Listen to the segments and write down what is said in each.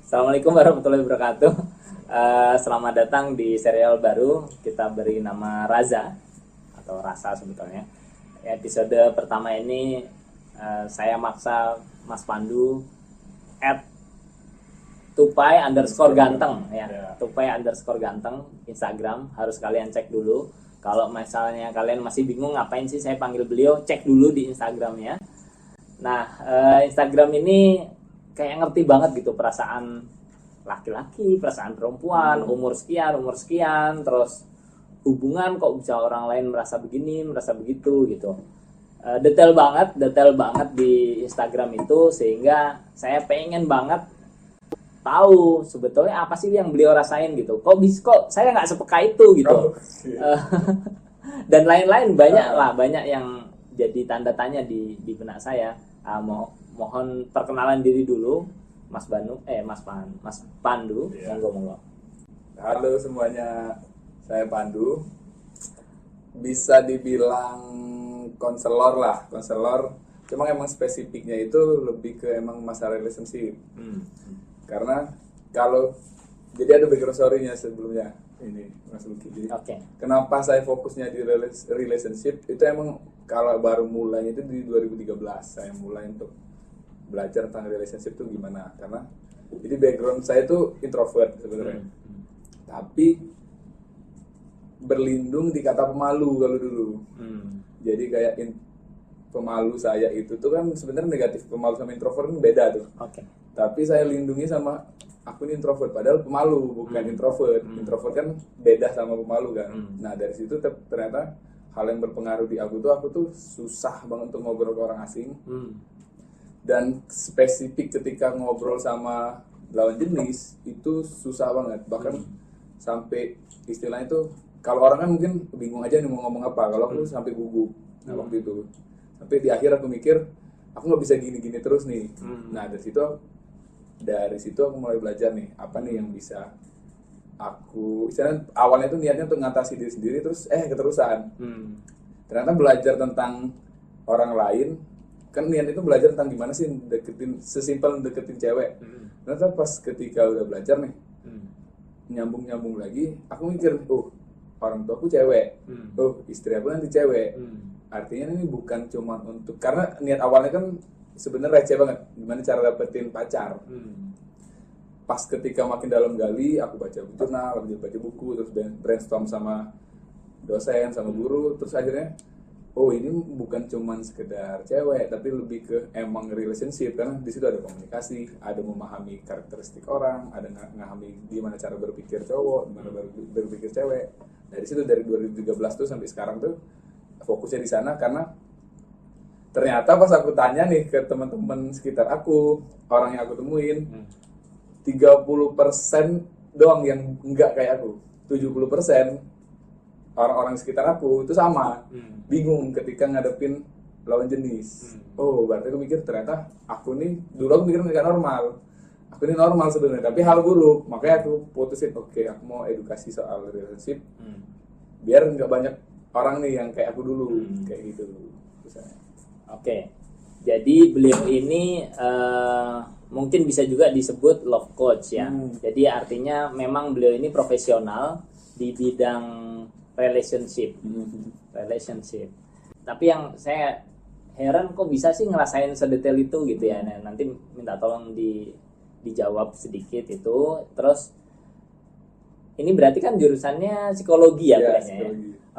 Assalamualaikum warahmatullahi wabarakatuh. Selamat datang di serial baru. Kita beri nama Raza atau Rasa sebetulnya. Episode pertama ini saya maksa Mas Pandu @tupai_ganteng ya. Tupai_ganteng Instagram, harus kalian cek dulu. Kalau misalnya kalian masih bingung ngapain sih saya panggil beliau, cek dulu di Instagramnya. Nah, Instagram ini kayak ngerti banget gitu perasaan laki-laki, perasaan perempuan, umur sekian, terus hubungan kok bisa orang lain merasa begini, merasa begitu gitu. Detail banget di Instagram itu, sehingga saya pengen banget tahu sebetulnya apa sih yang beliau rasain gitu. Kok saya nggak sepeka itu gitu. Dan lain-lain banyak yang jadi tanda tanya di benak saya. Mohon perkenalan diri dulu, Mas Pandu. Ya. Monggo. Halo semuanya, saya Pandu. Bisa dibilang konselor. Cuma emang spesifiknya itu lebih ke emang masalah relationship. Karena jadi ada background story-nya sebelumnya ini, Mas Luki. Jadi, kenapa saya fokusnya di relationship itu emang kalau baru mulai itu di 2013 saya mulai untuk belajar tentang relationship itu gimana, karena jadi background saya itu introvert sebenarnya, tapi berlindung di kata pemalu kalau dulu. Jadi kayak pemalu saya itu tuh kan sebenarnya negatif, pemalu sama introvert kan beda tuh. Tapi saya lindungi sama aku ini introvert, padahal pemalu bukan introvert. Introvert kan beda sama pemalu kan. Nah dari situ ternyata hal yang berpengaruh di aku tuh susah banget untuk ngobrol ke orang asing. Dan spesifik ketika ngobrol sama lawan jenis itu susah banget, bahkan sampai istilahnya itu kalau orang kan mungkin bingung aja nih mau ngomong apa, kalau aku sampai gugup. Nah waktu itu sampai di akhir aku mikir aku nggak bisa gini-gini terus nih. Nah dari situ aku mulai belajar nih apa nih yang bisa aku istilahnya awalnya tuh niatnya untuk ngatasi diri sendiri, terus keterusan ternyata belajar tentang orang lain. Kan niat itu belajar tentang gimana sih sesimpel deketin cewek. Ternyata pas ketika udah belajar nih, nyambung lagi, aku mikir, orang tua aku cewek, istri aku nanti cewek. Artinya ini bukan cuma untuk, karena niat awalnya kan sebenarnya receh banget, gimana cara dapetin pacar. Pas ketika makin dalam gali, aku baca jurnal, baca buku, terus brainstorm sama dosen, sama guru, terus akhirnya ini bukan cuman sekedar cewek, tapi lebih ke emang relationship, karena di situ ada komunikasi, ada memahami karakteristik orang, ada memahami gimana cara berpikir cowok, gimana berpikir cewek. Dari situ dari 2013 tuh sampai sekarang tuh fokusnya di sana, karena ternyata pas aku tanya nih ke teman-teman sekitar aku, orang yang aku temuin, 30% doang yang enggak kayak aku. 70% orang-orang sekitar aku itu sama, bingung ketika ngadepin lawan jenis. Berarti aku mikir ternyata aku nih, dulu aku mikir nggak normal. Aku ini normal sebenarnya, tapi hal buruk. Makanya aku putusin, aku mau edukasi soal relationship, biar nggak banyak orang nih yang kayak aku dulu, kayak gitu. Jadi beliau ini mungkin bisa juga disebut love coach ya. Jadi artinya memang beliau ini profesional di bidang relationship. Tapi yang saya heran kok bisa sih ngerasain sedetail itu gitu ya. Nah, nanti minta tolong dijawab sedikit itu. Terus ini berarti kan jurusannya psikologi ya kayaknya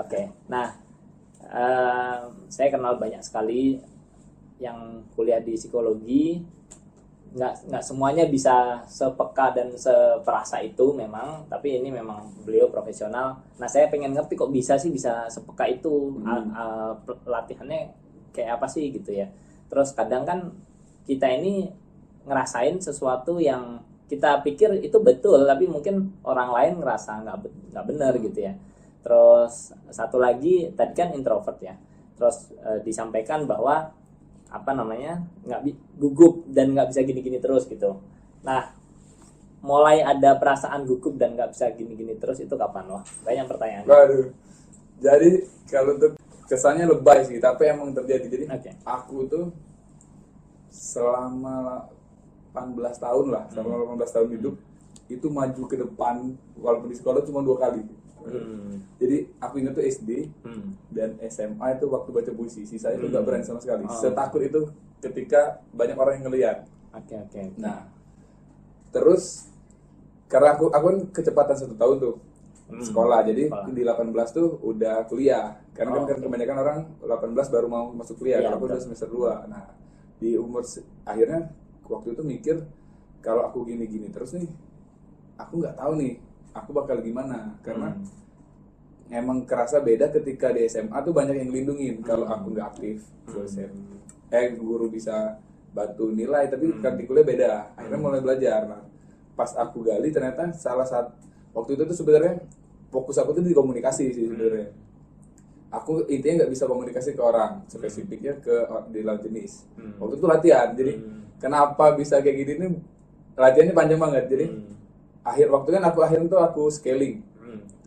ya. Nah, saya kenal banyak sekali yang kuliah di psikologi. Nggak semuanya bisa sepeka dan seperasa itu memang, tapi ini memang beliau profesional. Nah saya pengen ngerti kok bisa sepeka itu, latihannya kayak apa sih gitu ya. Terus kadang kan kita ini ngerasain sesuatu yang kita pikir itu betul, tapi mungkin orang lain ngerasa nggak benar gitu ya. Terus satu lagi tadi kan introvert ya, terus disampaikan bahwa nggak gugup dan nggak bisa gini-gini terus gitu. Nah mulai ada perasaan gugup dan nggak bisa gini-gini terus itu kapan? Banyak pertanyaan. Jadi kalau untuk kesannya lebay sih, tapi emang terjadi. Jadi aku tuh selama 18 tahun lah, sampai 18 tahun hidup itu maju ke depan walaupun di sekolah cuma 2 kali. Jadi aku ingat tuh SD dan SMA itu waktu baca puisi, sisanya itu nggak berani sama sekali. Setakut itu ketika banyak orang yang ngeliat. Oke. Nah, terus karena aku kan kecepatan 1 tahun tuh sekolah, jadi di 18 tuh udah kuliah. Karena kan kebanyakan orang 18 baru mau masuk kuliah, kalau aku udah semester 2. Nah, di umur akhirnya waktu itu mikir kalau aku gini-gini terus nih, aku nggak tahu nih aku bakal gimana, karena emang kerasa beda ketika di SMA tuh banyak yang ngelindungin kalau aku nggak aktif. Guru bisa bantu nilai, tapi kan di kuliah beda. Akhirnya mulai belajar. Nah, pas aku gali ternyata salah satu waktu itu tuh sebenarnya fokus aku tuh di komunikasi sih sebenarnya. Aku intinya nggak bisa komunikasi ke orang, spesifiknya ke di lawan jenis. Waktu itu latihan, jadi kenapa bisa kayak gini nih, latihannya panjang banget. Jadi akhirnya tuh aku scaling.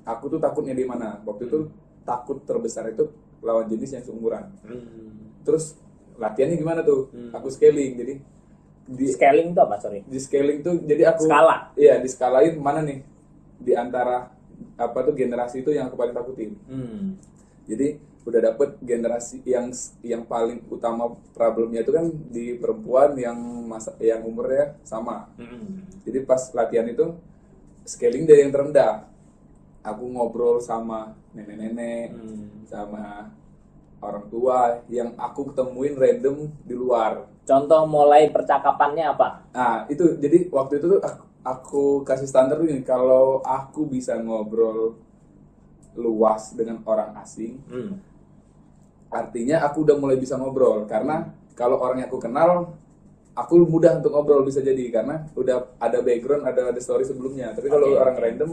Aku tuh takutnya di mana? Waktu itu takut terbesar itu lawan jenis yang seumuran. Terus latihannya gimana tuh? Aku scaling. Jadi scaling itu apa, sorry? Di scaling tuh jadi aku skala. Iya, diskalain mana nih di antara generasi itu yang aku paling takutin. Jadi udah dapet generasi yang paling utama problemnya itu kan di perempuan yang umurnya sama. Jadi pas latihan itu scaling dari yang terendah. Aku ngobrol sama nenek-nenek, sama orang tua yang aku ketemuin random di luar. Contoh mulai percakapannya apa? Nah, itu jadi waktu itu tuh aku kasih standar tuh gini, kalau aku bisa ngobrol luas dengan orang asing, artinya aku udah mulai bisa ngobrol. Karena kalau orang yang aku kenal, aku mudah untuk ngobrol bisa jadi karena udah ada background, ada story sebelumnya. Tapi kalau orang random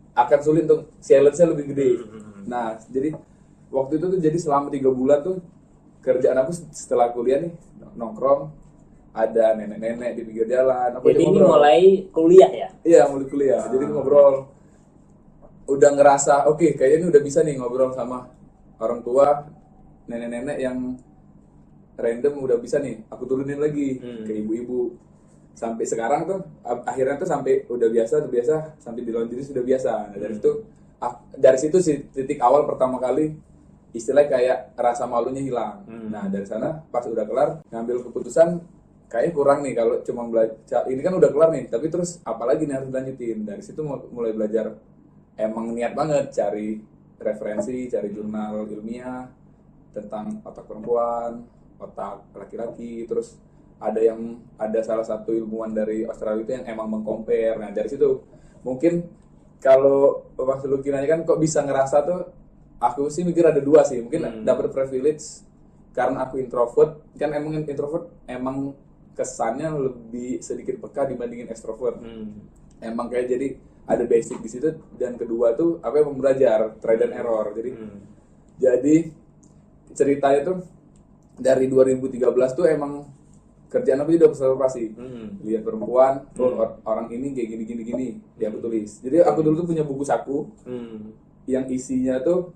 akan sulit untuk challenge-nya lebih gede. Nah, jadi waktu itu tuh jadi selama 3 bulan tuh kerjaan aku setelah kuliah nih nongkrong, ada nenek-nenek di pinggir jalan. Jadi ini mulai kuliah ya? Iya, mulai kuliah. Jadi ngobrol. Udah ngerasa oke, kayaknya ini udah bisa nih ngobrol sama orang tua, nenek-nenek yang random udah bisa nih. Aku turunin lagi ke ibu-ibu. Sampai sekarang tuh akhirnya tuh sampai udah biasa sampai di laundry sudah biasa. Nah, dari situ sih titik awal pertama kali istilahnya kayak rasa malunya hilang. Nah, dari sana pas udah kelar ngambil keputusan kayaknya kurang nih kalau cuma belajar. Ini kan udah kelar nih, tapi terus apalagi nih harus lanjutin. Dari situ mulai belajar. Emang niat banget cari referensi, cari jurnal ilmiah tentang otak perempuan, otak laki-laki. Terus ada salah satu ilmuwan dari Australia itu yang emang mengcompare. Nah, dari situ mungkin kalau Mas Lucky nanya kan kok bisa ngerasa tuh, aku sih mikir ada 2 sih. Mungkin dapat privilege karena aku introvert. Kan emang introvert emang kesannya lebih sedikit peka dibandingin extrovert. Emang kayak jadi ada basic di situ. Dan kedua tuh emang belajar trial and error. Jadi ceritanya tuh dari 2013 tuh emang kerjaan aku udah observasi, lihat perempuan, orang ini kayak gini, ya aku tulis. Jadi aku dulu tuh punya buku saku yang isinya tuh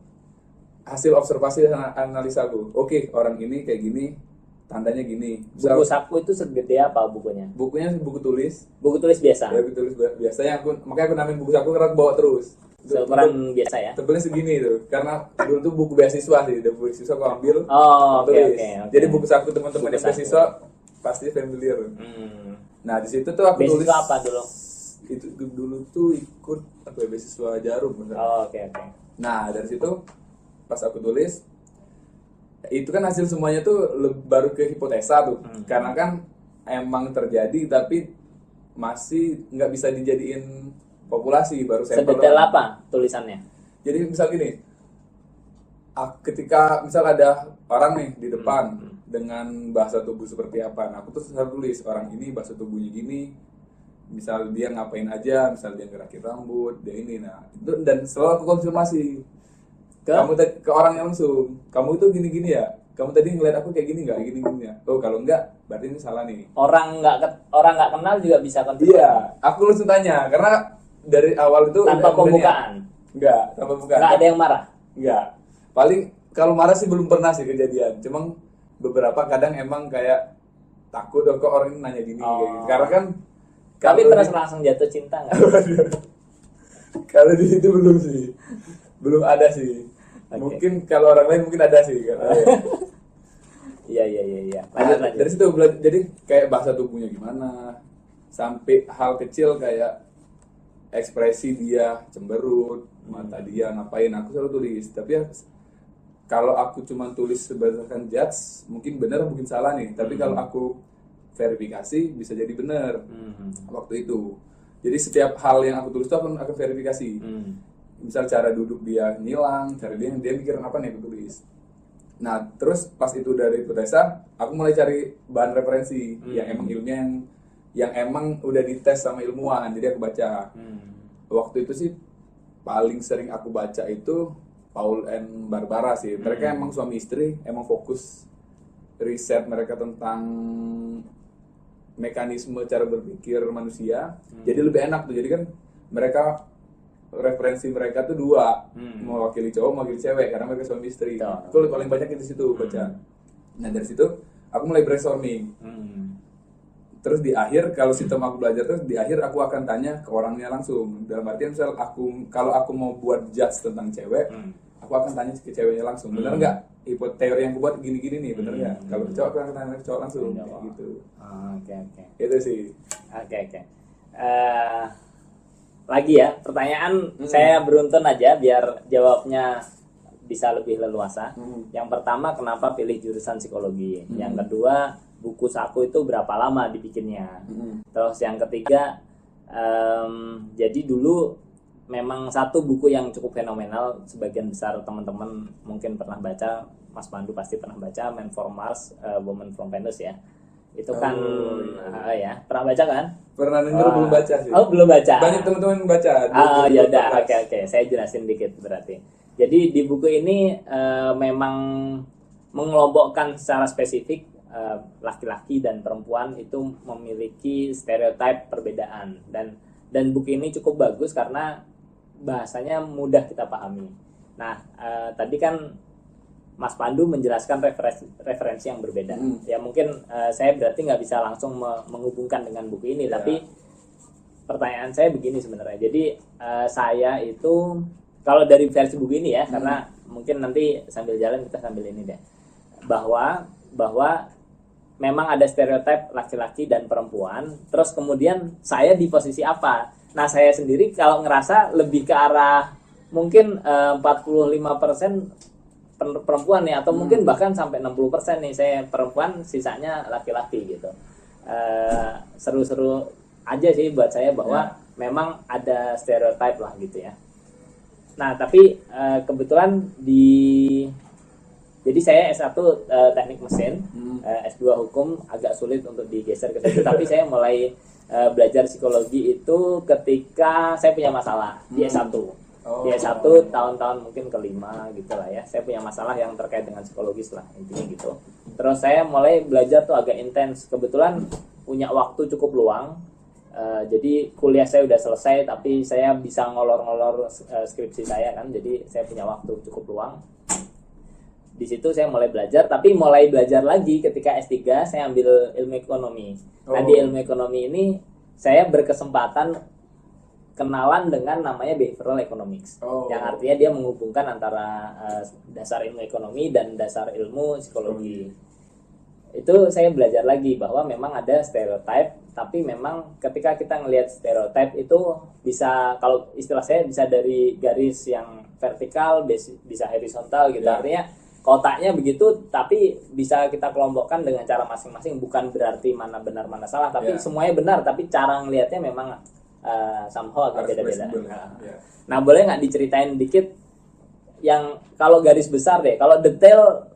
hasil observasi dan analisa aku. Oke, orang ini kayak gini, tandanya gini. Buku saku itu segede apa bukunya? Bukunya buku tulis. Buku tulis biasa? Ya, buku tulis biasanya makanya aku namain buku saku karena aku bawa terus. Seukuran biasa ya? Tebelnya segini tuh, karena dulu tuh buku beasiswa sih, buku beasiswa aku ambil. Oke. Jadi buku saku teman-teman yang beasiswa pasti familiar. Nah, di situ tuh aku tulis apa dulu? Itu dulu tuh ikut beasiswa Jarum. Oke. Nah, dari situ pas aku tulis itu kan hasil semuanya tuh baru ke hipotesa tuh. Karena kan emang terjadi tapi masih nggak bisa dijadiin populasi, baru sampel. Sedetail apa tulisannya? Jadi misal gini, ketika misal ada orang nih di depan dengan bahasa tubuh seperti apa, nah aku tuh selalu tulis orang ini bahasa tubuhnya gini, misal dia ngapain aja, misal dia gerakin rambut, dia ini, nah itu, dan selalu aku konfirmasi ke orang yang langsung, kamu itu gini-gini ya, kamu tadi ngeliat aku kayak gini nggak, gini-gini ya, oh kalau enggak berarti ini salah nih. Orang nggak kenal juga bisa konfirmasi. Iya, aku langsung tanya karena dari awal itu tanpa pembukaan. Enggak, tanpa pembukaan. Nggak ada yang marah. Enggak. Paling kalau marah sih belum pernah sih kejadian. Cuma beberapa kadang emang kayak takut kok orang ini nanya gini kayak gitu. Karena kan tapi kalau terus langsung jatuh cinta nggak? kalau di situ belum sih, belum ada sih. Oke. Mungkin kalau orang lain mungkin ada sih. Iya. Nah, dari situ belajar, jadi kayak bahasa tubuhnya gimana, sampai hal kecil kayak ekspresi dia cemberut, mata dia ngapain, aku selalu tulis. Tapi ya kalau aku cuma tulis berdasarkan judge, mungkin benar mungkin salah nih. Tapi kalau aku verifikasi bisa jadi benar waktu itu. Jadi setiap hal yang aku tulis itu akan verifikasi. Misal cara duduk dia ngilang, cara dia mikir apa nih aku tulis. Nah, terus pas itu dari Putesa, aku mulai cari bahan referensi yang emang ilmiah, yang emang udah dites sama ilmuwan, jadi aku baca. Waktu itu sih paling sering aku baca itu Paul and Barbara sih. Mereka emang suami istri, emang fokus riset mereka tentang mekanisme cara berpikir manusia. Jadi lebih enak tuh. Jadi kan mereka referensi mereka tuh dua, mewakili cowok, mewakili cewek, karena mereka suami istri. Itu paling banyak di situ baca. Nah dari situ aku mulai brainstorming. Terus di akhir kalau sistem aku belajar terus di akhir aku akan tanya ke orangnya langsung. Dalam artian misal kalau aku mau buat judge tentang cewek, aku akan tanya ke ceweknya langsung. Bener nggak? Teori yang aku buat gini-gini nih, bener nggak? Kalau ke cowok aku akan tanya ke cowok langsung. Kayak gitu. Oke. Itu sih. Oke. Lagi ya, pertanyaan saya beruntun aja biar jawabnya bisa lebih leluasa. Yang pertama, kenapa pilih jurusan psikologi? Yang kedua, buku saku itu berapa lama dibikinnya? Terus yang ketiga, jadi dulu memang satu buku yang cukup fenomenal, sebagian besar teman-teman mungkin pernah baca, Mas Pandu pasti pernah baca, Man from Mars, Woman from Venus ya. Itu kan ya, pernah baca kan? Pernah denger, belum baca sih. Oh, belum baca. Banyak teman-teman baca. Ya udah, oke. Saya jelasin dikit berarti. Jadi di buku ini memang mengelompokkan secara spesifik laki-laki dan perempuan itu memiliki stereotip perbedaan, dan buku ini cukup bagus karena bahasanya mudah kita pahami. Nah, tadi kan Mas Pandu menjelaskan referensi yang berbeda. Ya mungkin saya berarti nggak bisa langsung menghubungkan dengan buku ini, tapi pertanyaan saya begini sebenarnya. Jadi saya itu kalau dari versi buku ini ya, karena mungkin nanti sambil jalan kita sambil ini deh, bahwa memang ada stereotip laki-laki dan perempuan. Terus kemudian saya di posisi apa? Nah, saya sendiri kalau ngerasa lebih ke arah mungkin 45% perempuan nih, atau mungkin bahkan sampai 60% nih saya perempuan, sisanya laki-laki gitu. Seru-seru aja sih buat saya bahwa memang ada stereotip lah gitu ya. Nah, tapi kebetulan jadi saya S1 teknik mesin, S2 hukum agak sulit untuk digeser ke situ, tapi saya mulai belajar psikologi itu ketika saya punya masalah di S1. Di S1 tahun-tahun mungkin kelima gitu lah ya, saya punya masalah yang terkait dengan psikologis lah intinya gitu. Terus saya mulai belajar tuh agak intens, kebetulan punya waktu cukup luang. Jadi kuliah saya udah selesai, tapi saya bisa ngolor-ngolor skripsi saya kan, jadi saya punya waktu cukup luang. Di situ saya mulai belajar, tapi mulai belajar lagi ketika S3 saya ambil ilmu ekonomi. Nah, di ilmu ekonomi ini saya berkesempatan kenalan dengan namanya behavioral economics, yang artinya dia menghubungkan antara dasar ilmu ekonomi dan dasar ilmu psikologi. Itu saya belajar lagi bahwa memang ada stereotip, tapi memang ketika kita ngelihat stereotip itu bisa, kalau istilah saya, bisa dari garis yang vertikal, bisa horizontal gitu. Artinya kotaknya begitu, tapi bisa kita kelompokkan dengan cara masing-masing. Bukan berarti mana benar mana salah, tapi semuanya benar, tapi cara ngelihatnya memang somehow agak beda-beda. Nah, boleh nggak diceritain dikit yang kalau garis besar deh, kalau detail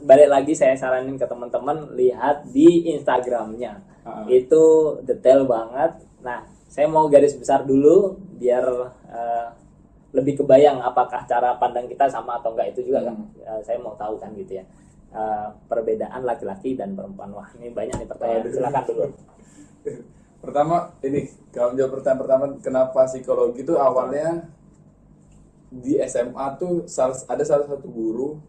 balik lagi saya saranin ke teman-teman lihat di Instagramnya, itu detail banget. Nah, saya mau garis besar dulu biar lebih kebayang apakah cara pandang kita sama atau enggak, itu juga kan saya mau tahu kan gitu ya, perbedaan laki-laki dan perempuan. Wah, ini banyak nih pertanyaan, silakan dulu. Pertama, ini kalau jawab pertanyaan pertama, kenapa psikologi itu awalnya di SMA tuh ada salah satu guru,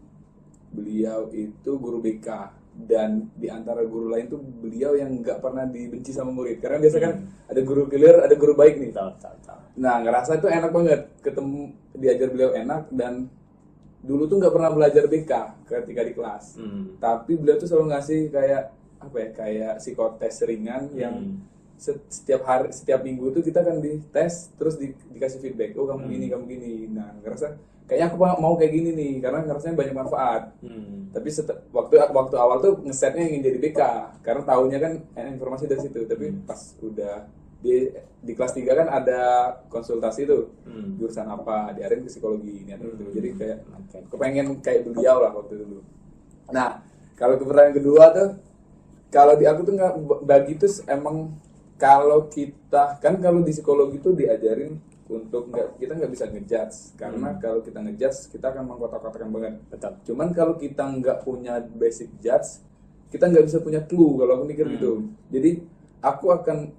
beliau itu guru BK. dan di antara guru lain tuh beliau yang nggak pernah dibenci sama murid, karena biasa kan ada guru killer, ada guru baik nih. Nah, ngerasa itu enak banget ketemu, diajar beliau enak, dan dulu tuh nggak pernah belajar BK ketika di kelas, tapi beliau tuh selalu ngasih kayak apa ya, kayak psikotes ringan yang setiap minggu tuh kita kan dites, terus dikasih feedback, oh kamu gini. Nah, ngerasa kayaknya aku mau kayak gini nih, karena ngerasanya banyak manfaat. Tapi waktu awal tuh ngesetnya ingin jadi BK, karena tahunya kan informasi dari situ. Tapi pas udah di kelas 3 kan ada konsultasi tuh, jurusan apa, diarahin ke psikologi, gitu. Jadi kayak kepengen kayak beliau lah waktu dulu. Nah, kalau kepertanyaan kedua tuh, kalau di aku tuh nggak bagi tuh emang, kalau kita kan kalau di psikologi tuh diajarin untuk kita nggak bisa ngejudge, karena kalau kita ngejudge kita akan mengkotak-kotakan banget. Betul. Cuman kalau kita nggak punya basic judge, kita nggak bisa punya clue, kalau aku mikir gitu. Jadi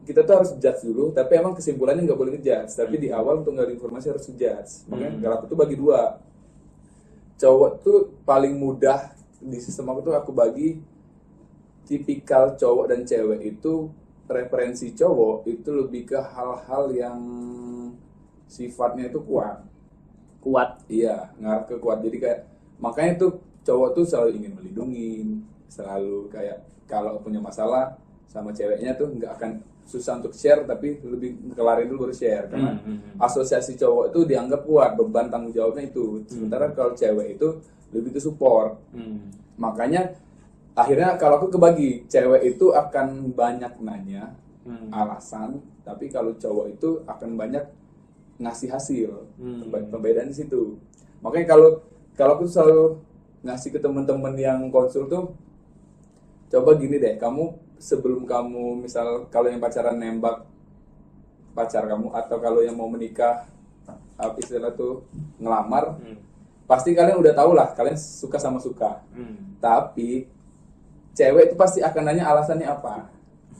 kita tuh harus judge dulu, tapi emang kesimpulannya nggak boleh ngejudge. Tapi di awal untuk nggak ada informasi harus ngejudge. Makanya kalau aku tuh bagi dua. Cowok tuh paling mudah di sistem aku tuh, aku bagi tipikal cowok dan cewek itu. Referensi cowok itu lebih ke hal-hal yang sifatnya itu kuat, iya, ngarah ke kuat. Jadi kayak makanya tuh cowok tuh selalu ingin melindungi, selalu kayak kalau punya masalah sama ceweknya tuh nggak akan susah untuk share, tapi lebih kelarin dulu baru share, karena asosiasi cowok itu dianggap kuat, beban tanggung jawabnya itu. Sementara kalau cewek itu lebih ke support. Makanya akhirnya kalau aku kebagi, cewek itu akan banyak nanya alasan, tapi kalau cowok itu akan banyak ngasih hasil. Pembedaan di situ. Makanya kalau aku selalu ngasih ke teman-teman yang konsul tuh, coba gini deh, kamu sebelum kamu misal kalau yang pacaran nembak pacar kamu, atau kalau yang mau menikah istilah tuh ngelamar, pasti kalian udah tahu lah kalian suka sama suka. Tapi cewek itu pasti akan nanya alasannya apa.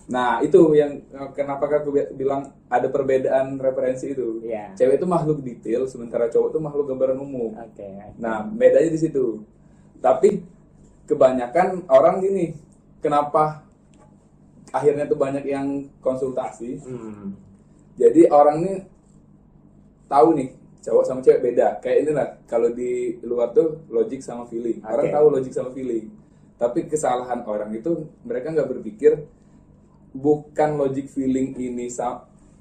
Nah, itu yang kenapa aku bilang ada perbedaan referensi itu. Cewek itu makhluk detail, sementara cowok itu makhluk gambaran umum. Nah, bedanya di situ. Tapi kebanyakan orang gini, kenapa akhirnya tuh banyak yang konsultasi? Jadi orang ini tahu nih, cowok sama cewek beda. Kayak inilah, kalau di luar tuh logic sama feeling. Orang tahu logic sama feeling. Tapi kesalahan orang itu, mereka nggak berpikir bukan logic feeling ini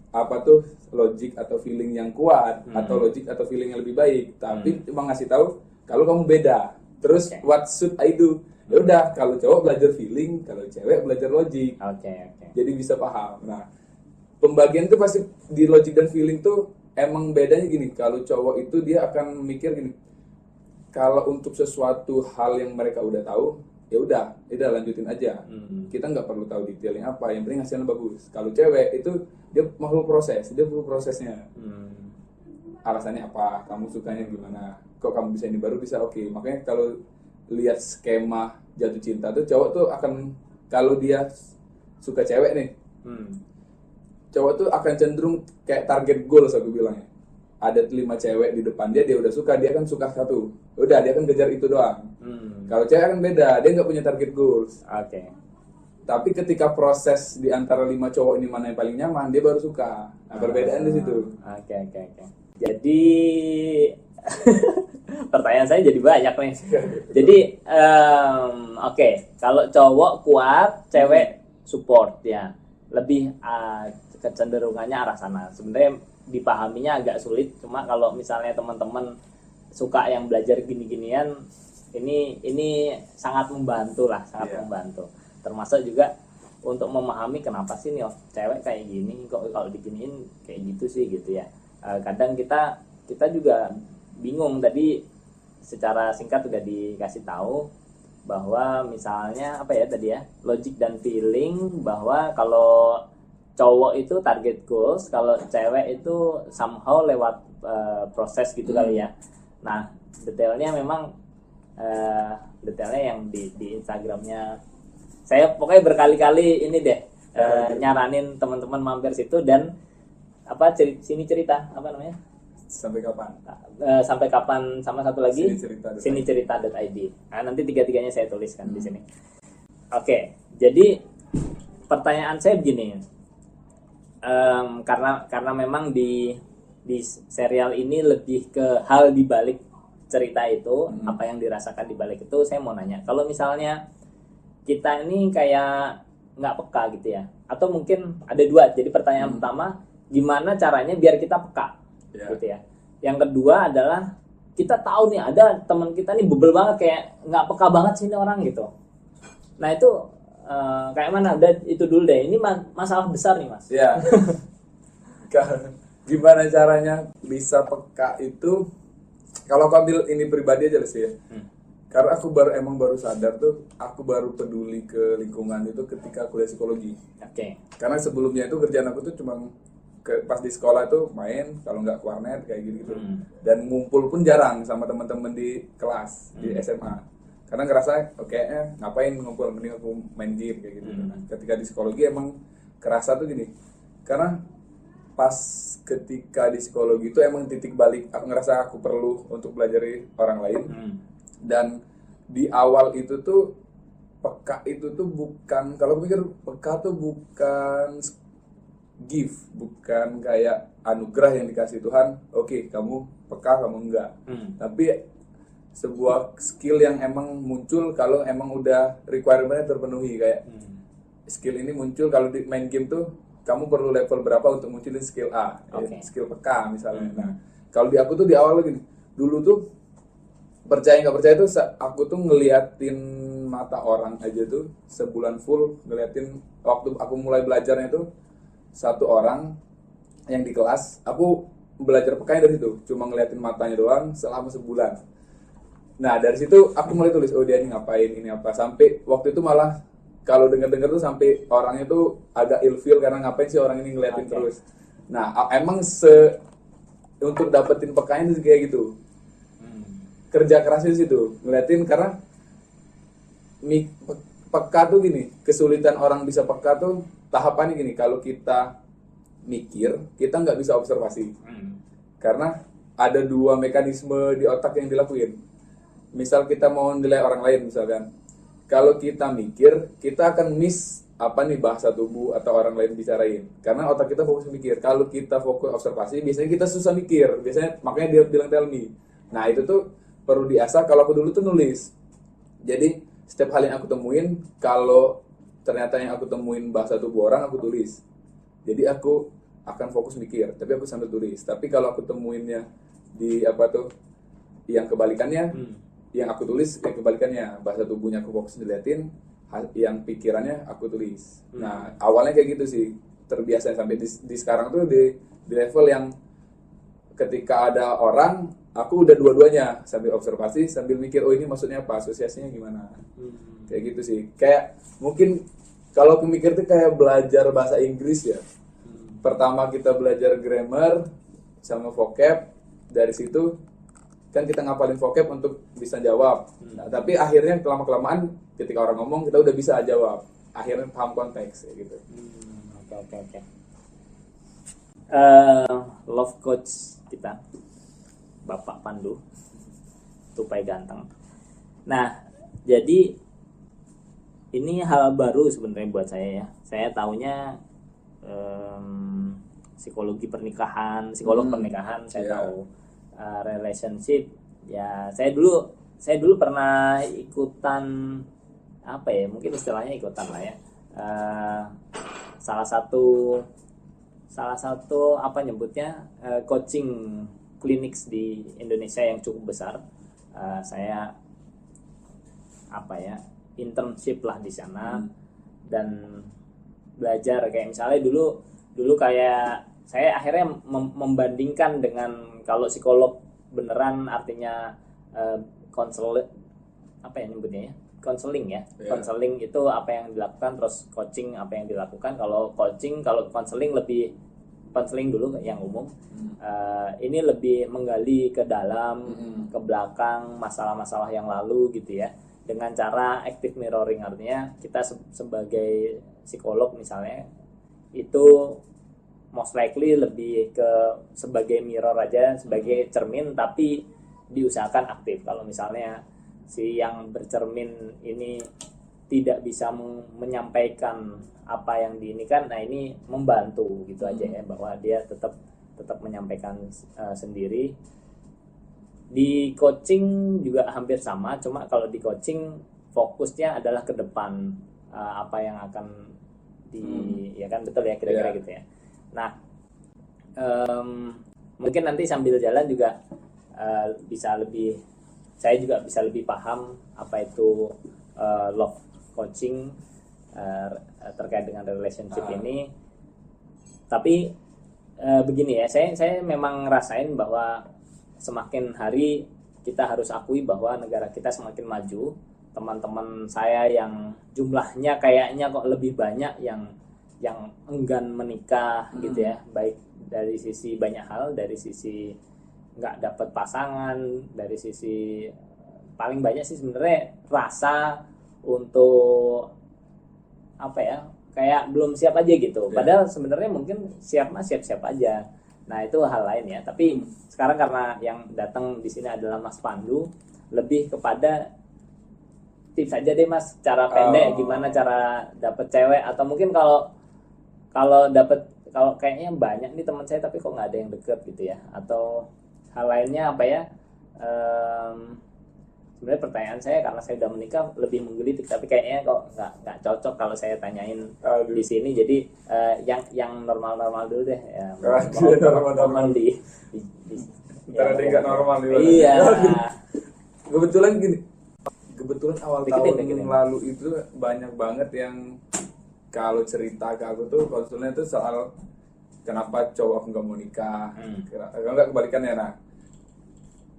apa tuh logic atau feeling yang kuat, atau logic atau feeling yang lebih baik, tapi cuma ngasih tahu kalau kamu beda. Terus what should I do? Ya udah, kalau cowok belajar feeling, kalau cewek belajar logic. Jadi bisa paham. Nah, pembagian itu pasti di logic dan feeling tuh emang bedanya gini. Kalau cowok itu dia akan mikir gini, kalau untuk sesuatu hal yang mereka udah tahu, ya udah lanjutin aja. Kita nggak perlu tahu detailnya apa, yang penting hasilnya bagus. Kalau cewek itu dia makhluk proses, dia perlu prosesnya. Alasannya apa, kamu sukanya gimana, kok kamu bisa ini baru bisa, oke. Makanya kalau lihat skema jatuh cinta tuh, cowok tuh akan, kalau dia suka cewek nih, cowok tuh akan cenderung kayak target goals, aku bilangnya. Ada 5 cewek di depan dia udah suka, dia kan suka satu, udah dia kan kejar itu doang. Kalau cewek kan beda, dia nggak punya target goals. Tapi ketika proses di antara 5 cowok ini mana yang paling nyaman, dia baru suka. Nah, perbedaan di situ. Jadi pertanyaan saya jadi banyak nih. Jadi kalau cowok kuat, cewek support ya. Lebih kecenderungannya arah sana. Sebenarnya dipahaminya agak sulit, cuma kalau misalnya teman-teman suka yang belajar gini-ginian, ini sangat membantu lah, membantu. Termasuk juga untuk memahami kenapa sih nih cewek kayak gini, kok kalau diginiin kayak gitu sih gitu ya. Kadang kita juga bingung. Tadi secara singkat udah dikasih tahu bahwa misalnya apa ya tadi ya, logic dan feeling, bahwa kalau cowok itu target goals, kalau cewek itu somehow lewat proses gitu kali ya. Nah, detailnya memang detailnya yang di Instagramnya saya pokoknya berkali-kali ini deh nyaranin teman-teman mampir situ, dan sini cerita apa namanya, sampai kapan sama satu lagi sini cerita.id. Nah, nanti tiga-tiganya saya tuliskan di sini. Oke, jadi pertanyaan saya begini, karena memang di serial ini lebih ke hal di balik cerita itu, apa yang dirasakan di balik itu, saya mau nanya, kalau misalnya kita ini kayak nggak peka gitu ya, atau mungkin ada dua, jadi pertanyaan pertama, gimana caranya biar kita peka, gitu ya. Yang kedua adalah kita tahu nih ada teman kita nih bebel banget, kayak nggak peka banget sih ini orang gitu. Nah itu kayak mana? Udah itu dulu deh. Ini masalah besar nih mas. Ya. Gimana caranya bisa peka itu? Kalau aku ambil ini pribadi aja sih ya. Karena aku baru sadar tuh, aku baru peduli ke lingkungan itu ketika kuliah psikologi. Oke. Karena sebelumnya itu kerjaan aku tuh cuma pas di sekolah tuh main, kalau nggak ke warnet kayak gitu. Dan ngumpul pun jarang sama teman-teman di kelas di SMA. Karena ngerasa ngapain ngumpul, mending aku main game kayak gitu. Nah, ketika di psikologi emang kerasa tuh gini, karena pas ketika di psikologi itu emang titik balik aku ngerasa aku perlu untuk belajari orang lain. Dan di awal itu tuh peka itu tuh bukan, kalau aku pikir peka tuh bukan gift, bukan kayak anugerah yang dikasih Tuhan. Oke, kamu peka, kamu enggak. Tapi sebuah skill yang emang muncul kalau emang udah requirement-nya terpenuhi. Kayak skill ini muncul kalau di main game tuh kamu perlu level berapa untuk munculin skill A, skill peka misalnya. Nah, kalau di aku tuh di awal gini, dulu tuh percaya nggak percaya tuh aku tuh ngeliatin mata orang aja tuh sebulan full, ngeliatin waktu aku mulai belajarnya tuh satu orang yang di kelas, aku belajar pekanya dari situ, cuma ngeliatin matanya doang selama sebulan. Nah dari situ aku mulai tulis, oh dia ini ngapain, ini apa, sampai waktu itu malah kalau denger-denger tuh sampai orangnya tuh agak ilfeel karena ngapain sih orang ini ngeliatin terus. Nah emang untuk dapetin pekanya itu kayak gitu, kerja kerasnya di situ, ngeliatin. Karena peka tuh gini, kesulitan orang bisa peka tuh tahapannya gini, kalau kita mikir kita nggak bisa observasi, karena ada dua mekanisme di otak yang dilakuin. Misal kita mau nilai orang lain misalkan, kalau kita mikir kita akan miss apa nih bahasa tubuh atau orang lain bicarain, karena otak kita fokus mikir. Kalau kita fokus observasi biasanya kita susah mikir, biasanya makanya dia bilang tell me. Nah itu tuh perlu diasah. Kalau aku dulu tuh nulis, jadi setiap hal yang aku temuin, kalau ternyata yang aku temuin bahasa tubuh orang, aku tulis. Jadi aku akan fokus mikir, tapi aku sambil tulis. Tapi kalau aku temuinnya di yang kebalikannya, yang aku tulis yang kebalikannya, bahasa tubuhnya aku fokus diliatin, yang pikirannya aku tulis. Nah awalnya kayak gitu sih, terbiasa sampai di sekarang tuh di level yang ketika ada orang, aku udah dua-duanya, sambil observasi sambil mikir, oh ini maksudnya apa, asosiasinya gimana. Kayak gitu sih. Kayak mungkin kalau aku mikir tuh kayak belajar bahasa Inggris ya. Pertama kita belajar grammar sama vocab, dari situ kan kita ngapalin vocab untuk bisa jawab. Nah, tapi akhirnya lama-kelamaan ketika orang ngomong kita udah bisa jawab. Akhirnya paham konteks kayak gitu. Oke. Love coach kita, Bapak Pandu, tupai ganteng. Nah, jadi ini hal baru sebenarnya buat saya ya. Saya taunya psikologi pernikahan, psikolog pernikahan saya tahu. Relationship ya, saya dulu pernah ikutan mungkin istilahnya ikutan lah ya, salah satu coaching clinics di Indonesia yang cukup besar. Saya internship lah di sana dan belajar kayak misalnya dulu kayak saya akhirnya membandingkan dengan kalau psikolog beneran artinya konseling ya. Konseling itu apa yang dilakukan, terus coaching apa yang dilakukan. Kalau konseling lebih konseling dulu yang umum. Ini lebih menggali ke dalam, ke belakang masalah-masalah yang lalu gitu ya. Dengan cara active mirroring, artinya kita sebagai psikolog misalnya itu most likely lebih ke sebagai mirror aja, sebagai cermin, tapi diusahakan aktif. Kalau misalnya si yang bercermin ini tidak bisa menyampaikan apa yang diinikan, nah ini membantu gitu aja ya, bahwa dia tetap menyampaikan sendiri. Di coaching juga hampir sama, cuma kalau di coaching fokusnya adalah ke depan, apa yang akan ya kan, betul ya kira-kira gitu ya. Nah, mungkin nanti sambil jalan juga saya juga bisa lebih paham apa itu love coaching terkait dengan relationship ini. Tapi begini ya, saya memang ngerasain bahwa semakin hari kita harus akui bahwa negara kita semakin maju. Teman-teman saya yang jumlahnya kayaknya kok lebih banyak yang enggan menikah gitu ya, baik dari sisi banyak hal, dari sisi nggak dapat pasangan, dari sisi paling banyak sih sebenarnya rasa untuk apa ya, kayak belum siap aja gitu. Padahal sebenarnya mungkin siap aja. Nah itu hal lain ya. Tapi sekarang karena yang datang di sini adalah Mas Pandu, lebih kepada tips aja deh Mas, cara pendek gimana cara dapet cewek, atau mungkin kalau kayaknya banyak nih teman saya tapi kok nggak ada yang deket gitu ya, atau hal lainnya apa ya. Sebenarnya pertanyaan saya karena saya udah menikah lebih menggelitik, tapi kayaknya kok nggak cocok kalau saya tanyain di sini. Jadi yang normal dulu deh ya. Normal di Ntar ada yang nggak normal di mana. Iya. Kebetulan awal tahun lalu itu banyak banget yang kalau cerita ke aku tuh konsulnya tuh soal kenapa cowok aku nggak mau nikah. Nggak kebalikannya. Nah,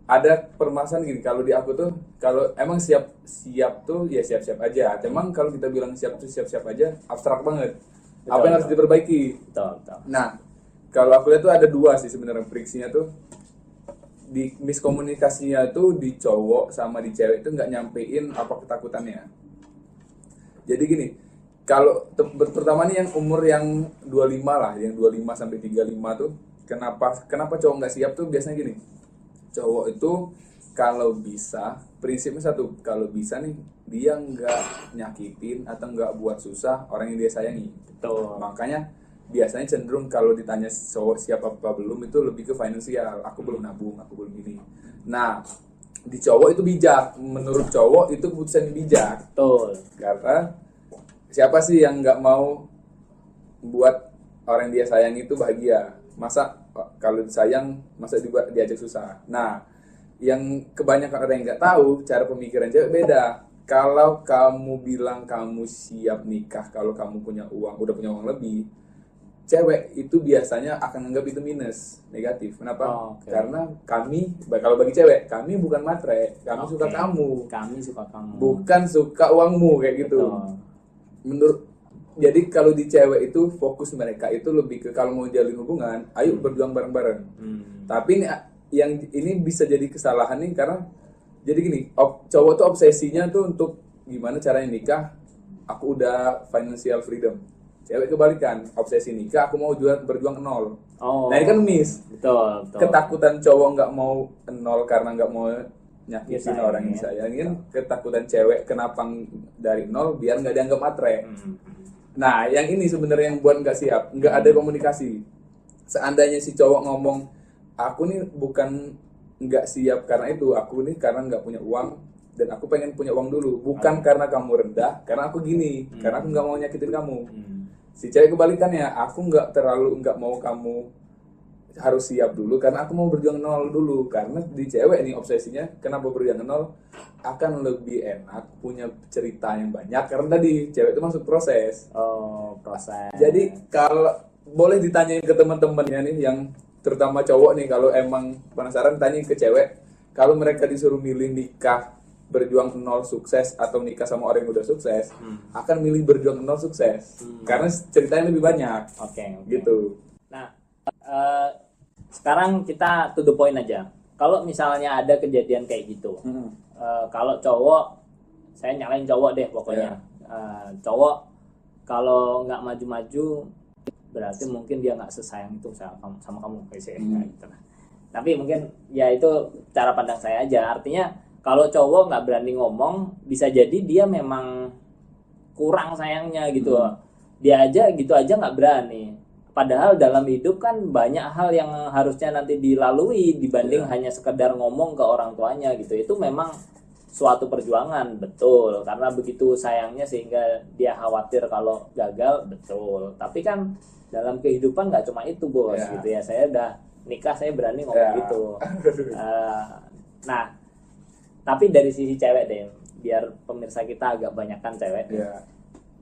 ada permasalahan gini, kalau di aku tuh kalau emang siap tuh ya siap aja. Cuman kalau kita bilang siap tuh siap aja, abstrak banget. Apa yang harus diperbaiki? Betul. Nah, kalau aku lihat tuh ada dua sih sebenarnya friksinya tuh. Di miskomunikasinya tuh di cowok sama di cewek itu nggak nyampein apa ketakutannya. Jadi gini, kalau pertama nih yang umur yang 25 lah, yang 25 sampai 35 tuh, kenapa cowok nggak siap tuh biasanya gini. Cowok itu kalau bisa, prinsipnya satu, kalau bisa nih dia nggak nyakitin atau nggak buat susah orang yang dia sayangi. Betul. Makanya biasanya cenderung kalau ditanya cowok siapa apa belum itu lebih ke finansial. Aku belum nabung, aku belum ini. Nah, di cowok itu bijak. Menurut cowok itu keputusan yang bijak. Betul. Karena siapa sih yang nggak mau buat orang yang dia sayang itu bahagia? Masa kalau disayang, masa diajak susah? Nah, yang kebanyakan orang yang nggak tahu cara pemikiran cewek beda. Kalau kamu bilang kamu siap nikah, kalau kamu punya uang, udah punya uang lebih, cewek itu biasanya akan anggap itu minus, negatif. Kenapa? Karena kalau bagi cewek, kami bukan matre, kami suka kamu. Kami suka kamu. Bukan suka uangmu kayak gitu. Jadi kalau di cewek itu fokus mereka itu lebih ke kalau mau jalin hubungan, ayo berjuang bareng-bareng. Tapi yang ini bisa jadi kesalahan nih karena jadi gini, cowok tuh obsesinya tuh untuk gimana caranya nikah, aku udah financial freedom. Cewek kebalikan, obsesi nikah, aku mau berjuang nol. Nah ini kan miss. Betul. Ketakutan cowok nggak mau nol karena nggak mau nyakitin orang yang disayangin. Ketakutan cewek kenapa dari nol biar nggak dianggap matre. Nah yang ini sebenarnya yang buat nggak siap, nggak ada komunikasi. Seandainya si cowok ngomong, aku nih bukan nggak siap karena itu, aku nih karena nggak punya uang dan aku pengen punya uang dulu, bukan karena kamu rendah, karena aku gini, karena aku nggak mau nyakitin kamu. Si cewek kebalikannya, aku nggak mau kamu harus siap dulu karena aku mau berjuang nol dulu. Karena di cewek nih obsesinya, kenapa berjuang nol akan lebih enak punya cerita yang banyak karena tadi cewek itu masuk proses. Proses. Jadi kalau boleh ditanyain ke teman-temannya nih yang terutama cowok nih, kalau emang penasaran tanya ke cewek, kalau mereka disuruh milih nikah berjuang nol sukses atau nikah sama orang yang udah sukses, akan milih berjuang nol sukses karena ceritanya lebih banyak. Gitu. Nah, sekarang kita to the point aja. Kalau misalnya ada kejadian kayak gitu, kalau cowok, saya nyalain cowok deh pokoknya. Cowok kalau nggak maju-maju berarti mungkin dia nggak sesayang itu sama kamu kayak saya. Gitu. Tapi mungkin ya itu cara pandang saya aja. Artinya kalau cowok nggak berani ngomong, bisa jadi dia memang kurang sayangnya gitu. Dia aja gitu aja nggak berani. Padahal dalam hidup kan banyak hal yang harusnya nanti dilalui dibanding hanya sekedar ngomong ke orang tuanya gitu. Itu memang suatu perjuangan, betul. Karena begitu sayangnya sehingga dia khawatir kalau gagal, betul. Tapi kan dalam kehidupan nggak cuma itu, bos, gitu ya. Saya udah nikah, saya berani ngomong gitu. Nah, tapi dari sisi cewek deh, biar pemirsa kita agak banyakkan cewek.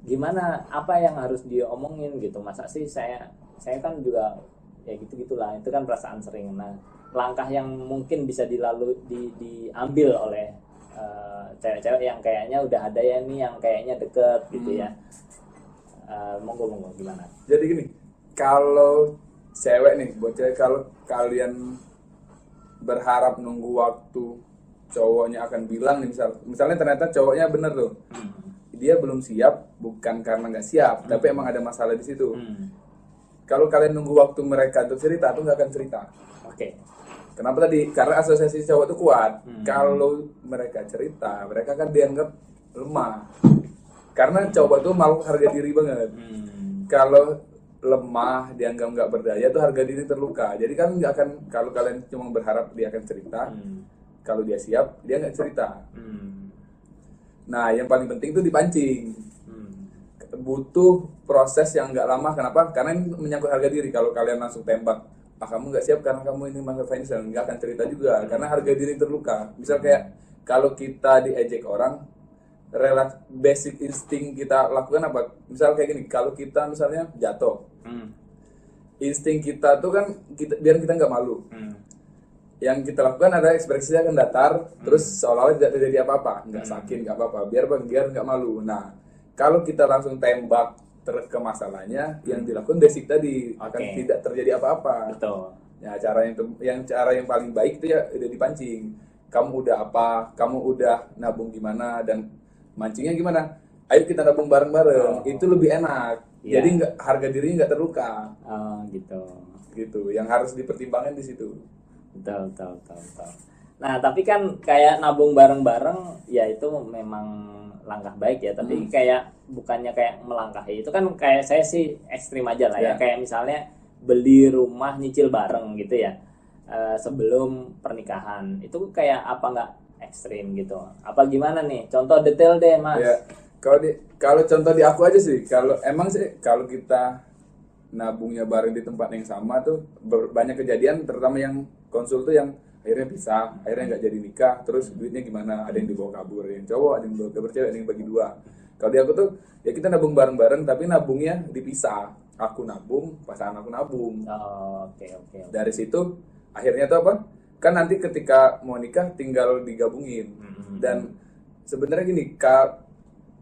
Gimana, apa yang harus diomongin gitu? Masa sih saya kan juga ya gitu-gitulah, itu kan perasaan sering. Nah, langkah yang mungkin bisa diambil oleh cewek-cewek yang kayaknya udah ada ya nih, yang kayaknya deket gitu ya. Monggo gimana? Jadi gini, kalau cewek nih, buat cewek, kalau kalian berharap nunggu waktu cowoknya akan bilang nih, misalnya ternyata cowoknya bener tuh, dia belum siap, bukan karena nggak siap, tapi emang ada masalah di situ. Kalau kalian nunggu waktu mereka untuk cerita, tuh nggak akan cerita. Kenapa tadi? Karena asosiasi cowok itu kuat. Kalau mereka cerita, mereka kan dianggap lemah. Karena cowok itu makhluk harga diri banget. Kalau lemah, dianggap nggak berdaya, tuh harga diri terluka. Jadi kan nggak akan, kalau kalian cuma berharap dia akan cerita, kalau dia siap, dia nggak cerita. Nah, yang paling penting itu dipancing. Butuh proses yang nggak lama. Kenapa? Karena ini menyangkut harga diri. Kalau kalian langsung tembak, kamu nggak siap karena kamu ini masalah financial, nggak akan cerita juga. Karena harga diri terluka. Misal kayak kalau kita diejek orang, basic insting kita lakukan apa? Misal kayak gini, kalau kita misalnya jatuh, insting kita tuh kan biar kita nggak malu. Yang kita lakukan adalah ekspresinya akan datar, terus seolah-olah tidak terjadi apa-apa, nggak sakit, nggak apa-apa, biar nggak malu. Nah, kalau kita langsung tembak ke masalahnya, yang dilakukan basic tadi akan tidak terjadi apa-apa. Betul. Ya, cara yang paling baik itu ya udah dipancing. Kamu udah apa? Kamu udah nabung gimana? Dan mancingnya gimana? Ayo kita nabung bareng-bareng. Itu lebih enak. Jadi harga dirinya nggak terluka. Gitu. Yang harus dipertimbangkan di situ. Betul. Nah, tapi kan kayak nabung bareng-bareng, ya itu memang langkah baik ya. Tapi kayak bukannya kayak melangkahi, itu kan kayak saya sih ekstrim aja lah ya. Kayak misalnya beli rumah nyicil bareng gitu ya, sebelum pernikahan. Itu kayak apa nggak ekstrim gitu? Apa gimana nih? Contoh detail deh, Mas. Ya, kalau contoh di aku aja sih, kalau kita nabungnya bareng di tempat yang sama tuh banyak kejadian, terutama yang konsul tuh yang akhirnya pisah, akhirnya nggak jadi nikah, terus duitnya gimana? Ada yang dibawa kabur, yang cowok, ada yang dibawa kabur cewek, ada yang bagi dua. Kalau di aku tuh ya kita nabung bareng-bareng, tapi nabungnya dipisah. Aku nabung, pasangan aku nabung. Oke. Dari situ akhirnya tuh apa? Kan nanti ketika mau nikah tinggal digabungin. Dan sebenarnya gini,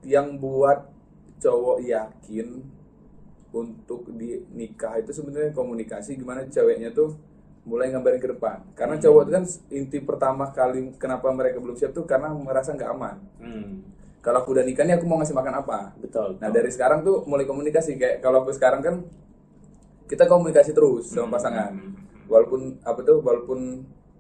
yang buat cowok yakin untuk di nikah itu sebenarnya komunikasi, gimana ceweknya tuh mulai ngabarin ke depan. Karena cowok itu kan inti pertama kali kenapa mereka belum siap tuh karena merasa nggak aman. Kalau aku udah nikah nih, aku mau ngasih makan apa? Betul. Nah, dari sekarang tuh mulai komunikasi. Kayak kalau aku sekarang kan kita komunikasi terus sama pasangan. Walaupun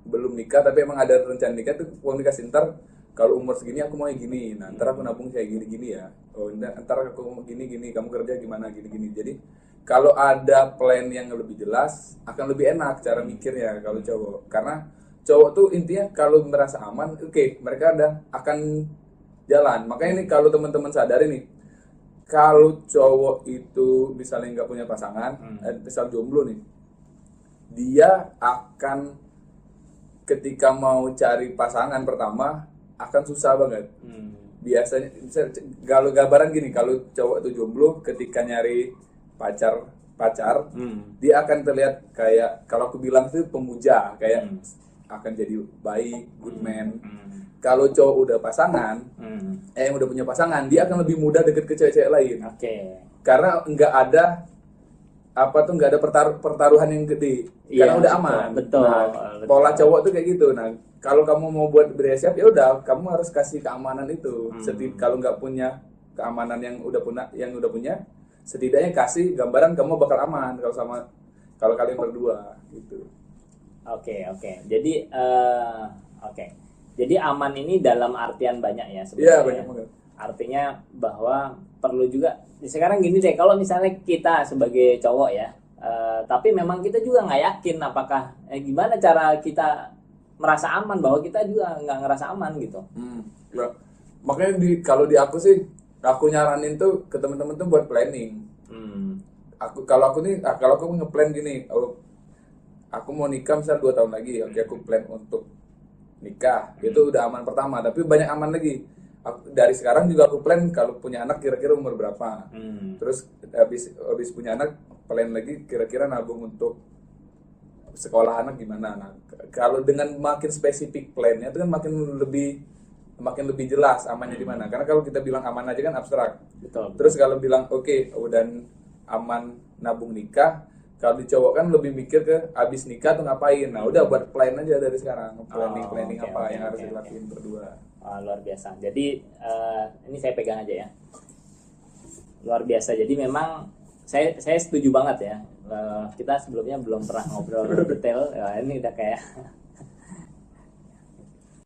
belum nikah, tapi emang ada rencana nikah tuh komunikasi. Ntar kalau umur segini aku mau gini. Nah, ntar aku nabung kayak gini-gini ya. Oh, ntar aku mau gini-gini, kamu kerja gimana gini-gini. Jadi kalau ada plan yang lebih jelas, akan lebih enak cara mikirnya kalau cowok. Karena cowok tuh intinya kalau merasa aman, mereka akan jalan. Makanya nih kalau teman-teman sadari nih, kalau cowok itu misalnya nggak punya pasangan, misal jomblo nih, dia akan ketika mau cari pasangan pertama akan susah banget. Biasanya kalau gambaran gini, kalau cowok itu jomblo ketika nyari pacar, dia akan terlihat kayak, kalau aku bilang itu pemuja, kayak akan jadi baik, good man. Kalau cowok udah pasangan, yang udah punya pasangan, dia akan lebih mudah deket ke cewek-cewek lain. Karena nggak ada pertaruhan yang gede, karena udah aman. Betul. Pola cowok tuh kayak gitu. Nah, kalau kamu mau buat bersiap, ya udah, kamu harus kasih keamanan itu. Kalau nggak punya keamanan yang udah punya, setidaknya kasih gambaran kamu bakal aman kalau kalian berdua gitu. Oke. Jadi aman ini dalam artian banyak ya sebenarnya. Iya, banyak banget. Artinya bahwa perlu juga sekarang gini deh, kalau misalnya kita sebagai cowok ya, tapi memang kita juga nggak yakin apakah gimana cara kita merasa aman bahwa kita juga nggak ngerasa aman gitu. Ya. Makanya kalau di aku sih, aku nyaranin tuh ke teman-teman tuh buat planning. Kalau aku ngeplan gini, aku mau nikah misal 2 tahun lagi, oke aku plan untuk nikah, itu udah aman pertama. Tapi banyak aman lagi. Dari sekarang juga aku plan kalau punya anak kira-kira umur berapa. Terus habis punya anak plan lagi kira-kira nabung untuk sekolah anak gimana. Nah, kalau dengan makin spesifik plannya itu kan makin lebih jelas amannya di mana. Karena kalau kita bilang aman aja kan abstrak. Betul. Terus kalau bilang oke, udah aman nabung nikah, kalau di cowok kan lebih mikir ke abis nikah tuh ngapain. Nah, udah buat plan aja dari sekarang. Planning yang harus dilakuin berdua. Luar biasa. Jadi ini saya pegang aja ya. Luar biasa. Jadi memang saya setuju banget ya. Kita sebelumnya belum pernah ngobrol detail. Ini udah kayak.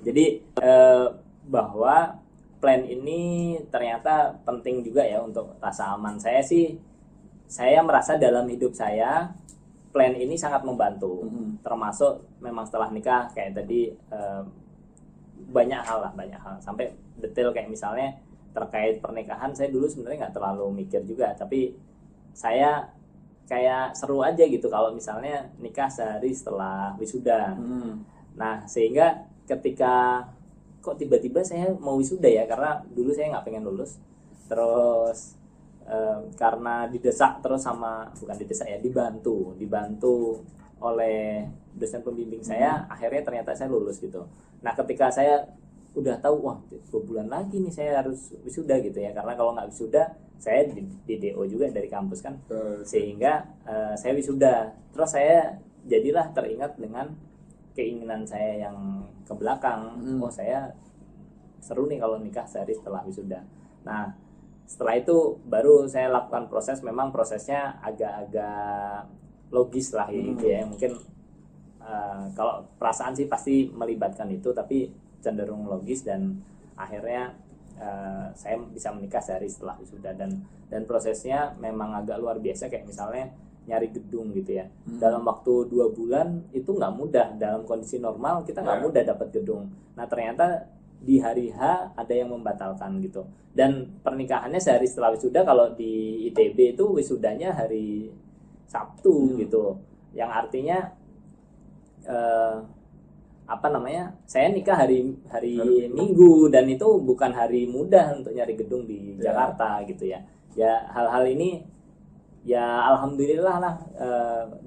Jadi bahwa plan ini ternyata penting juga ya untuk rasa aman. Saya merasa dalam hidup saya plan ini sangat membantu. Termasuk memang setelah nikah kayak tadi banyak hal sampai detail kayak misalnya terkait pernikahan saya dulu sebenarnya nggak terlalu mikir juga, tapi saya kayak seru aja gitu kalau misalnya nikah sehari setelah wisuda. Nah sehingga ketika kok tiba-tiba saya mau wisuda ya, karena dulu saya nggak pengen lulus, terus karena didesak terus bukan didesak ya, dibantu oleh dosen pembimbing saya, akhirnya ternyata saya lulus gitu. Nah ketika saya udah tahu wah 2 bulan lagi nih saya harus wisuda gitu ya, karena kalau nggak wisuda saya di DO juga dari kampus kan, sehingga saya wisuda. Terus saya jadilah teringat dengan keinginan saya yang ke belakang. Saya seru nih kalau nikah sehari setelah wisuda. Nah setelah itu baru saya lakukan proses, memang prosesnya agak-agak logis lah gitu ya. Mungkin kalau perasaan sih pasti melibatkan itu, tapi cenderung logis, dan akhirnya saya bisa menikah sehari setelah wisuda. Dan prosesnya memang agak luar biasa, kayak misalnya nyari gedung gitu ya. Dalam waktu 2 bulan itu nggak mudah. Dalam kondisi normal kita nggak mudah dapat gedung. Nah ternyata di hari H ada yang membatalkan gitu. Dan pernikahannya sehari setelah wisuda. Kalau di ITB itu wisudanya hari Sabtu gitu. Yang artinya saya nikah hari Minggu, dan itu bukan hari mudah untuk nyari gedung di Jakarta gitu ya. Ya hal-hal ini ya alhamdulillah lah,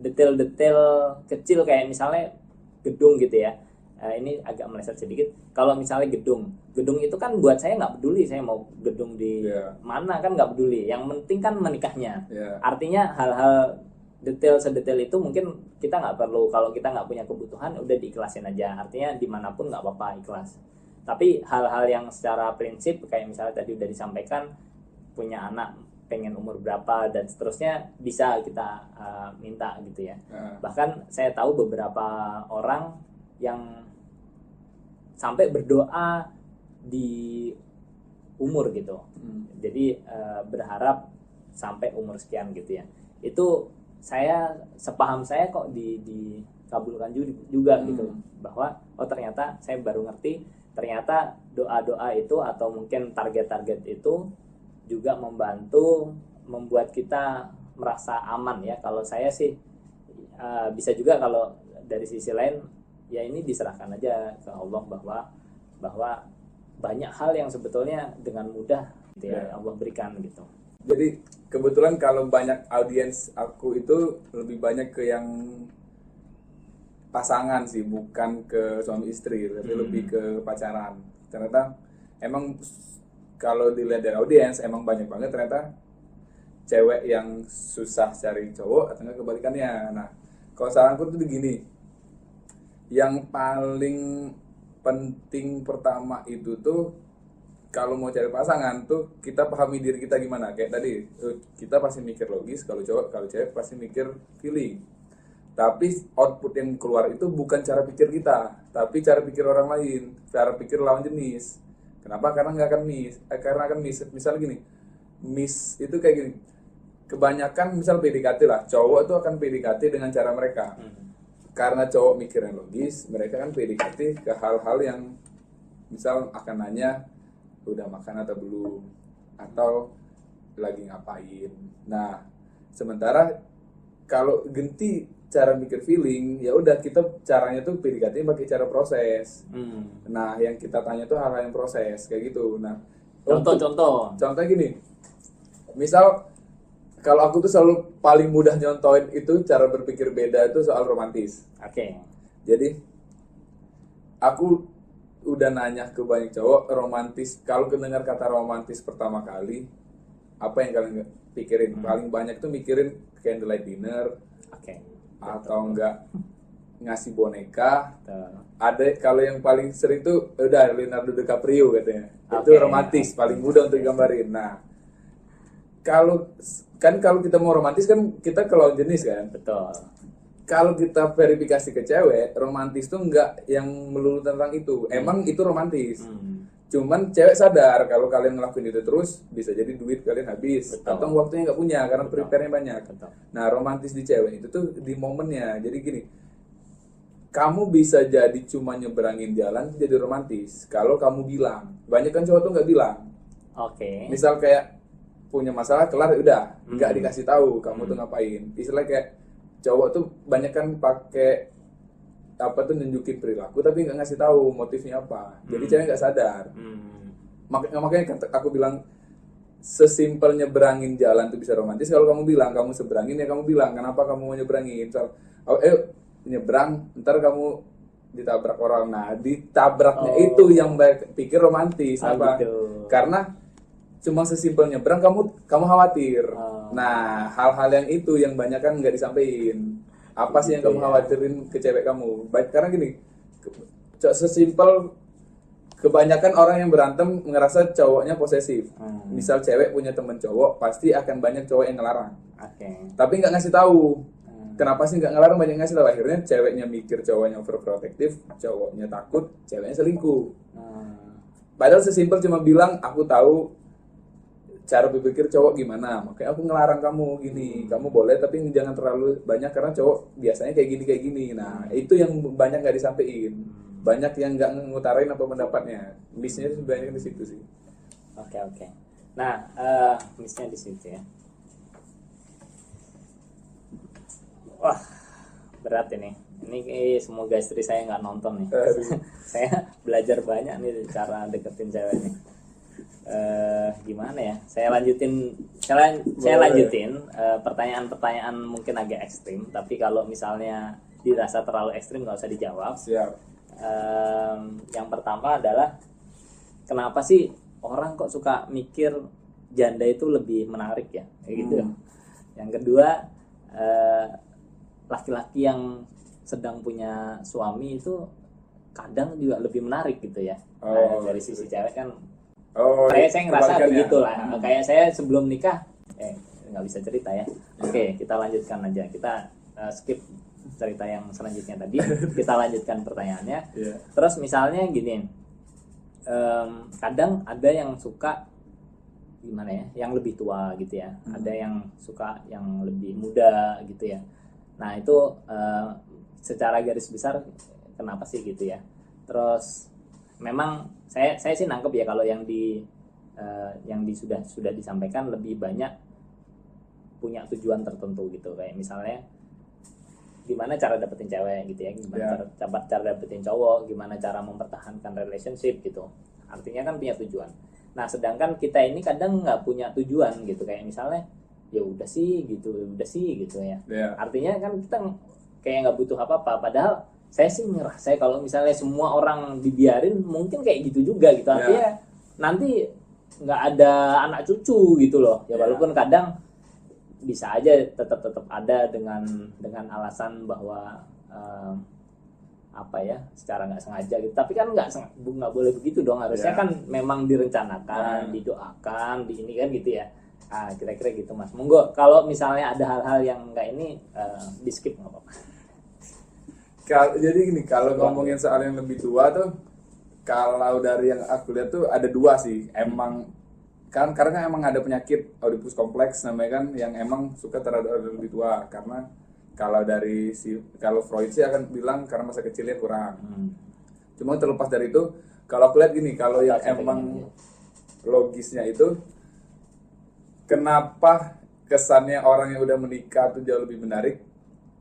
detail-detail kecil kayak misalnya gedung gitu ya. Ini agak meleset sedikit. Kalau misalnya gedung itu kan buat saya nggak peduli saya mau gedung di mana, kan nggak peduli. Yang penting kan menikahnya. Artinya hal-hal sedetail itu mungkin kita nggak perlu, kalau kita nggak punya kebutuhan udah diikhlasin aja. Artinya dimanapun nggak apa-apa ikhlas. Tapi hal-hal yang secara prinsip kayak misalnya tadi udah disampaikan, punya anak pengen umur berapa dan seterusnya bisa kita minta gitu ya. Bahkan saya tahu beberapa orang yang sampai berdoa di umur gitu. Jadi berharap sampai umur sekian gitu ya. Itu sepaham saya kok dikabulkan juga gitu, bahwa ternyata saya baru ngerti ternyata doa-doa itu atau mungkin target-target itu juga membuat kita merasa aman ya. Kalau saya sih bisa juga kalau dari sisi lain ya ini diserahkan aja ke Allah, bahwa banyak hal yang sebetulnya dengan mudah gitu ya Allah berikan gitu. Jadi kebetulan kalau banyak audiens aku itu lebih banyak ke yang pasangan sih, bukan ke suami istri, tapi lebih ke pacaran. Ternyata emang kalau dilihat dari audiens emang banyak banget ternyata cewek yang susah cari cowok atau enggak kebalikannya. Nah, kalau saranku tuh gini, yang paling penting pertama itu tuh kalau mau cari pasangan tuh kita pahami diri kita gimana. Kayak tadi kita pasti mikir logis, kalau cewek pasti mikir feeling. Tapi output yang keluar itu bukan cara pikir kita, tapi cara pikir orang lain, cara pikir lawan jenis. Kenapa? Karena akan miss. Misalnya gini, miss itu kayak gini. Kebanyakan misal PDKT lah, cowok tuh akan PDKT dengan cara mereka. Karena cowok mikirnya logis, mereka kan PDKT ke hal-hal yang misal akan nanya udah makan atau belum, atau lagi ngapain. Nah, sementara kalau genti cara mikir feeling, ya udah kita caranya tuh PDKT pakai cara proses. Nah, yang kita tanya tuh hal-hal yang proses kayak gitu. Nah, contoh gini. Misal kalau aku tuh selalu paling mudah nyontoin itu cara berpikir beda itu soal romantis. Oke. Jadi aku udah nanya ke banyak cowok romantis. Kalau mendengar kata romantis pertama kali, apa yang kalian pikirin? Paling banyak tuh mikirin candlelight dinner. Oke. Atau enggak ngasih boneka. Ada kalau yang paling sering tuh udah Leonardo DiCaprio katanya. Itu romantis, paling mudah untuk digambarin. Nah, kalau kita mau romantis kan kita ke lawan jenis kan. Betul. Kalau kita verifikasi ke cewek, romantis tuh enggak yang melulu tentang itu. Emang itu romantis. Cuman cewek sadar kalau kalian ngelakuin itu terus bisa jadi duit kalian habis. Betul. Atau waktunya nggak punya karena prepare-nya banyak. Betul. Nah, romantis di cewek itu tuh di momennya. Jadi gini, kamu bisa jadi cuma nyeberangin jalan jadi romantis kalau kamu bilang. Banyak kan cowok tuh nggak bilang. Oke. Misal kayak punya masalah kelar udah nggak dikasih tahu kamu tuh ngapain. Istilahnya kayak cowok tuh banyak kan pakai apa tuh nunjukin perilaku tapi nggak ngasih tahu motifnya apa. Jadi cewek nggak sadar. Makanya aku bilang sesimpel nyeberangin jalan tuh bisa romantis kalau kamu bilang. Kamu seberangin ya kamu bilang kenapa kamu mau nyeberangin. Nyebrang ntar kamu ditabrak orang. Nah, ditabraknya itu yang pikir romantis. Apa? Gitu. Karena cuma sesimpel nyebrang kamu khawatir. Nah, hal-hal yang itu yang banyak kan nggak disampaikan. Apa sih yang kamu khawatirin ke cewek kamu? Karena gini, sesimpel kebanyakan orang yang berantem ngerasa cowoknya posesif. Misal cewek punya temen cowok, pasti akan banyak cowok yang ngelarang. Tapi nggak ngasih tahu. Kenapa sih nggak ngelarang, banyak ngasih tahu. Akhirnya ceweknya mikir cowoknya overprotective, cowoknya takut, ceweknya selingkuh. Padahal sesimpel cuma bilang, aku tahu cara berpikir cowok gimana, makanya aku ngelarang kamu gini, kamu boleh tapi jangan terlalu banyak karena cowok biasanya kayak gini. Nah, itu yang banyak nggak disampaikan, banyak yang nggak ngutarain apa pendapatnya. Missnya sebenarnya di situ sih. Oke. Nah, missnya di situ ya. Wah, berat ini. Ini semoga istri saya nggak nonton nih. Saya belajar banyak nih cara deketin cewek nih. Gimana ya? Saya lanjutin pertanyaan-pertanyaan mungkin agak ekstrim, tapi kalau misalnya dirasa terlalu ekstrim nggak usah dijawab. Siap. Yang pertama adalah kenapa sih orang kok suka mikir janda itu lebih menarik ya? Kayak gitu. Yang kedua, laki-laki yang sedang punya suami itu kadang juga lebih menarik gitu ya. Dari sisi cewek kan. Saya ngerasa begitu lah. Kayak saya sebelum nikah, nggak bisa cerita ya. Oke, kita lanjutkan aja. Kita skip cerita yang selanjutnya tadi. Kita lanjutkan pertanyaannya. Terus misalnya gini, kadang ada yang suka gimana ya, yang lebih tua gitu ya. Ada yang suka yang lebih muda gitu ya. Nah itu secara garis besar kenapa sih gitu ya. Terus memang saya sih nangkep ya kalau yang sudah disampaikan lebih banyak punya tujuan tertentu gitu, kayak misalnya gimana cara dapetin cewek gitu ya, gimana cara dapetin cowok, gimana cara mempertahankan relationship gitu, artinya kan punya tujuan. Nah sedangkan kita ini kadang nggak punya tujuan gitu, kayak misalnya ya udah sih gitu ya. Artinya kan kita kayak nggak butuh apa-apa, padahal saya sih ngerasa kalau misalnya semua orang dibiarin mungkin kayak gitu juga gitu, artinya nanti nggak ada anak cucu gitu loh ya. Walaupun kadang bisa aja tetap ada dengan alasan bahwa secara nggak sengaja gitu, tapi kan nggak boleh begitu dong, harusnya kan memang direncanakan, didoakan, di ini kan gitu ya. Kira-kira gitu Mas. Monggo kalau misalnya ada hal-hal yang nggak ini di skip nggak apa-apa. Jadi gini, kalau ngomongin soal yang lebih tua tuh, kalau dari yang aku lihat tuh ada dua sih. Emang kan karena emang ada penyakit Oedipus kompleks namanya kan, yang emang suka terhadap orang lebih tua. Karena kalau Freud sih akan bilang karena masa kecilnya kurang. Cuma terlepas dari itu, kalau aku lihat gini, kalau yang emang logisnya itu, kenapa kesannya orang yang udah menikah tuh jauh lebih menarik?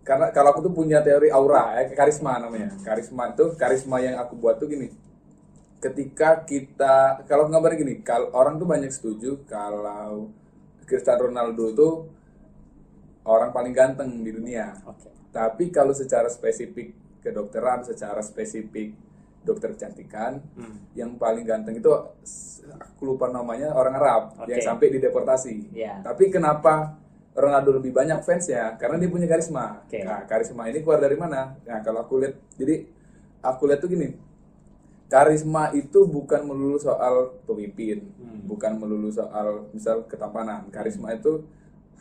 Karena kalau aku tuh punya teori aura, karisma namanya. Karisma yang aku buat tuh gini. Ketika kita, kalau gambarnya gini, kalau orang tuh banyak setuju kalau Cristiano Ronaldo tuh orang paling ganteng di dunia. Tapi kalau secara spesifik kedokteran, secara spesifik dokter kecantikan, yang paling ganteng itu aku lupa namanya, orang Arab yang sampai dideportasi. Tapi kenapa Ronaldo lebih banyak fansnya? Karena dia punya karisma. Nah, karisma ini keluar dari mana? Nah, kalau aku lihat, jadi aku lihat tuh gini, karisma itu bukan melulu soal pemimpin, bukan melulu soal misal ketampanan. Karisma itu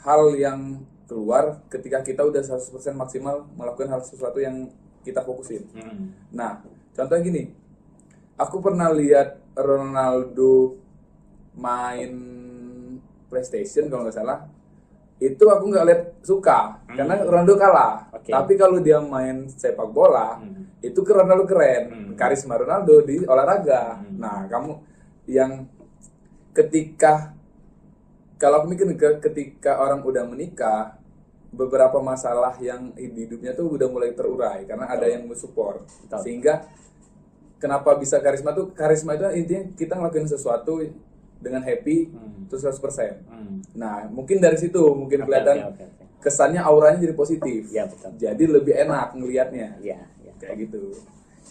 hal yang keluar ketika kita udah 100% maksimal melakukan hal sesuatu yang kita fokusin. Nah, contohnya gini, aku pernah lihat Ronaldo main PlayStation kalau nggak salah, itu aku nggak lihat suka karena Ronaldo kalah. Tapi kalau dia main sepak bola, itu Ronaldo keren. Karisma Ronaldo di olahraga. Nah, kamu yang ketika kalau aku mikir ketika orang udah menikah, beberapa masalah yang di hidupnya tuh udah mulai terurai karena ada yang mensupport. Sehingga kenapa bisa karisma itu intinya kita ngelakuin sesuatu dengan happy itu 100%. Nah, mungkin dari situ kelihatan kesannya auranya jadi positif. Jadi lebih enak ngelihatnya. Kayak gitu.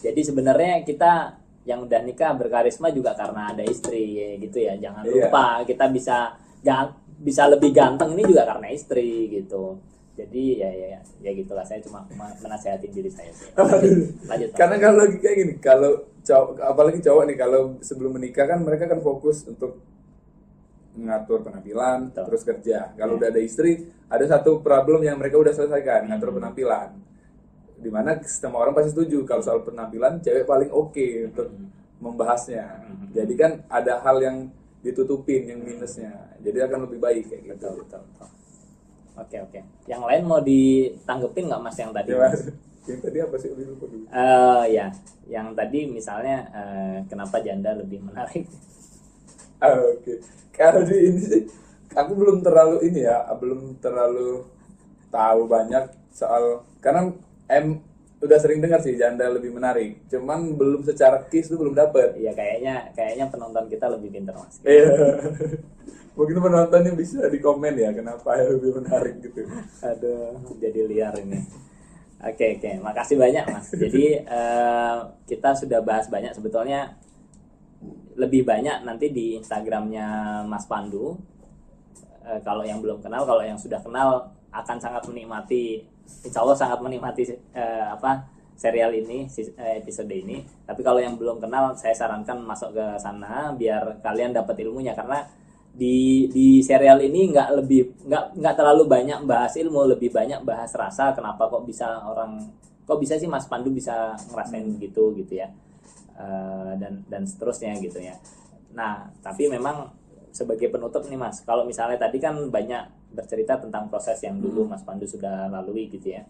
Jadi sebenarnya kita yang udah nikah berkarisma juga karena ada istri gitu ya. Jangan lupa kita bisa lebih ganteng ini juga karena istri gitu. Jadi ya gitulah, saya cuma menasehatin diri saya sih. Lanjut. Karena kalau lagi kayak gini, kalau cowok, apalagi cowok nih, kalau sebelum menikah kan mereka kan fokus untuk mengatur penampilan, terus kerja. Kalau udah ada istri, ada satu problem yang mereka udah selesaikan, ngatur penampilan. Dimana semua orang pasti setuju kalau soal penampilan cewek paling oke untuk membahasnya. Jadi kan ada hal yang ditutupin yang minusnya, jadi akan lebih baik kayak gitu. Betul. Oke. Yang lain mau ditanggepin nggak Mas yang tadi? Yang tadi apa sih? Ya, yang tadi misalnya kenapa janda lebih menarik? Oke. Kalau di ini sih, aku belum terlalu tahu banyak soal, karena udah sering dengar sih janda lebih menarik, cuman belum secara kiss tuh belum dapet. Iya, kayaknya penonton kita lebih pintar Mas. Iya. Mungkin penontonnya bisa di komen ya kenapa lebih menarik gitu. Aduh, jadi liar ini. Oke, makasih banyak Mas. Jadi kita sudah bahas banyak, sebetulnya lebih banyak nanti di Instagramnya Mas Pandu. Kalau yang belum kenal, kalau yang sudah kenal akan sangat menikmati, insya Allah sangat menikmati serial ini, episode ini. Tapi kalau yang belum kenal, saya sarankan masuk ke sana biar kalian dapat ilmunya, karena di serial ini nggak terlalu banyak bahas ilmu, lebih banyak bahas rasa. Kenapa kok bisa sih Mas Pandu bisa ngerasain begitu gitu ya, dan seterusnya gitu ya. Nah, tapi memang sebagai penutup nih Mas, kalau misalnya tadi kan banyak bercerita tentang proses yang dulu Mas Pandu sudah lalui gitu ya.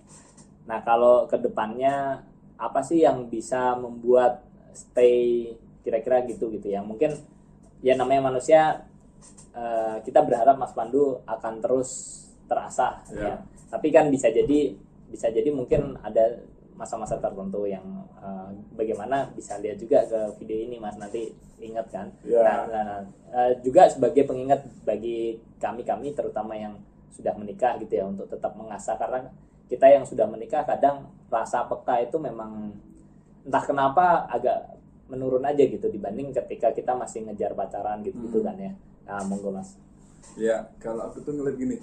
Nah, kalau kedepannya apa sih yang bisa membuat stay kira-kira gitu ya? Mungkin ya namanya manusia, kita berharap Mas Pandu akan terus terasah ya. Tapi kan bisa jadi mungkin ada masa-masa tertentu yang bagaimana bisa lihat juga ke video ini Mas, nanti ingat kan. Juga sebagai pengingat bagi kami terutama yang sudah menikah gitu ya, untuk tetap mengasah, karena kita yang sudah menikah kadang rasa peka itu memang entah kenapa agak menurun aja gitu dibanding ketika kita masih ngejar pacaran gitu kan ya. Nah, monggo Mas. Ya, kalau aku tuh ngeliat gini,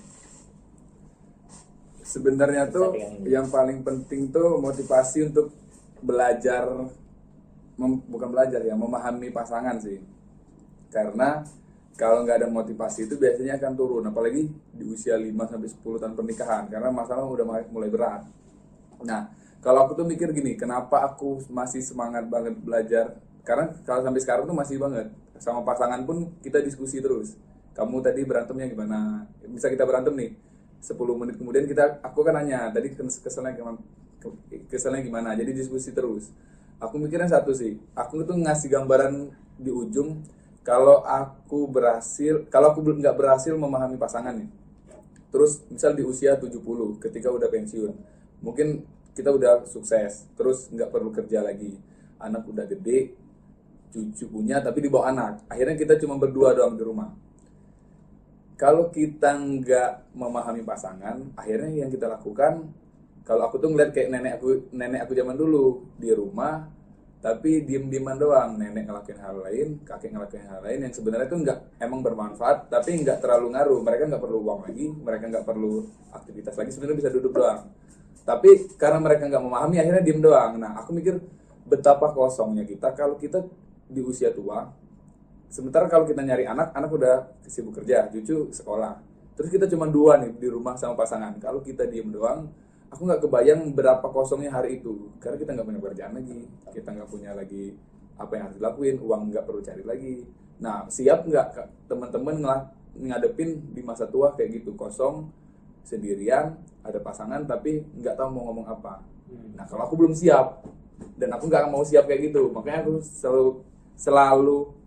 sebenarnya tuh yang paling penting tuh motivasi untuk memahami pasangan sih. Karena kalau nggak ada motivasi itu biasanya akan turun, apalagi di usia 5-10 tahun pernikahan, karena masalah udah mulai berat. Nah, kalau aku tuh mikir gini, kenapa aku masih semangat banget belajar? Karena kalau sampai sekarang tuh masih banget sama pasangan pun kita diskusi terus. Kamu tadi berantemnya gimana? Bisa kita berantem nih 10 menit kemudian aku kan nanya tadi keselnya gimana. Jadi diskusi terus. Aku mikirnya satu sih, aku itu ngasih gambaran di ujung kalau aku belum nggak berhasil memahami pasangan nih. Terus misal di usia 70 ketika udah pensiun, mungkin kita udah sukses, terus nggak perlu kerja lagi, anak udah gede, cucu punya tapi dibawa anak, akhirnya kita cuma berdua doang di rumah. Kalau kita nggak memahami pasangan, akhirnya yang kita lakukan, kalau aku tuh ngeliat kayak nenek aku zaman dulu di rumah, tapi diem-dieman doang, nenek ngelakuin hal lain, kakek ngelakuin hal lain yang sebenarnya tuh nggak emang bermanfaat, tapi nggak terlalu ngaruh. Mereka nggak perlu uang lagi, mereka nggak perlu aktivitas lagi, sebenarnya bisa duduk doang. Tapi karena mereka nggak memahami, akhirnya diem doang. Nah, aku mikir betapa kosongnya kita kalau kita di usia tua. Sementara kalau kita nyari anak udah sibuk kerja, cucu sekolah. Terus kita cuma dua nih di rumah sama pasangan. Kalau kita diem doang, aku nggak kebayang berapa kosongnya hari itu. Karena kita nggak punya pekerjaan lagi, kita nggak punya lagi apa yang harus dilakuin, uang nggak perlu cari lagi. Nah, siap nggak teman-teman ngadepin di masa tua kayak gitu, kosong, sendirian, ada pasangan tapi nggak tahu mau ngomong apa. Nah, kalau aku belum siap dan aku nggak mau siap kayak gitu, makanya aku selalu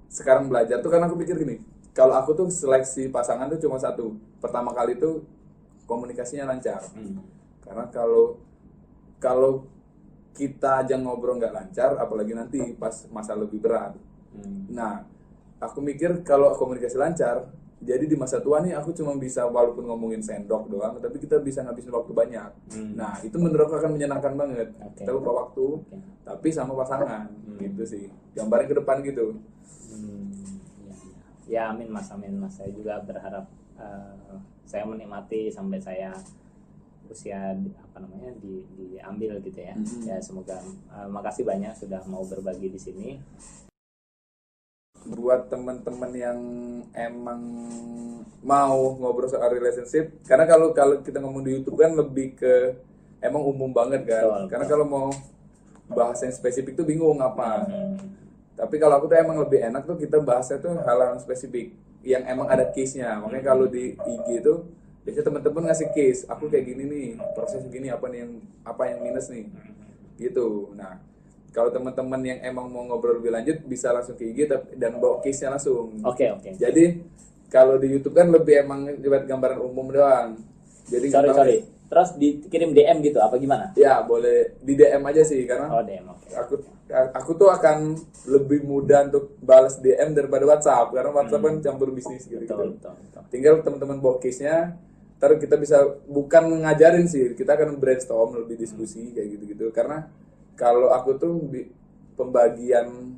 sekarang belajar tuh, karena aku pikir gini, kalau aku tuh seleksi pasangan tuh cuma satu, pertama kali tuh komunikasinya lancar. Karena kalau kita aja ngobrol nggak lancar, apalagi nanti pas masa lebih berat. Nah, aku mikir kalau komunikasi lancar, jadi di masa tua nih aku cuma bisa walaupun ngomongin sendok doang, tapi kita bisa ngabisin waktu banyak. Nah, itu menurut aku akan menyenangkan banget. Kita lupa waktu, tapi sama pasangan. Gitu sih. Gambarnya ke depan gitu. Ya, amin mas. Saya juga berharap saya menikmati sampai saya usia diambil gitu ya. Ya, semoga makasih banyak sudah mau berbagi di sini. Buat teman-teman yang emang mau ngobrol soal relationship, karena kalau kita ngomong di YouTube kan lebih ke emang umum banget kan. Karena kalau mau bahas yang spesifik tuh bingung apa. Tapi kalau aku tuh emang lebih enak tuh kita bahasnya tuh hal-hal spesifik yang emang ada case-nya. Makanya kalau di IG tuh biasanya teman-teman ngasih case, aku kayak gini nih, proses gini, apa yang minus nih. Gitu. Nah, kalau teman-teman yang emang mau ngobrol lebih lanjut bisa langsung ke IG dan bawa case-nya langsung. Oke. Jadi kalau di YouTube kan lebih emang buat gambaran umum doang. Jadi sorry. Terus dikirim DM gitu apa gimana? Ya, boleh di DM aja sih, karena DM, okay. Aku tuh akan lebih mudah untuk balas DM daripada WhatsApp, karena WhatsApp kan campur bisnis gitu. Betul. Tinggal teman-teman bawa case-nya, ntar kita bisa bukan ngajarin sih, kita akan brainstorm, lebih diskusi kayak gitu-gitu. Karena kalau aku tuh pembagian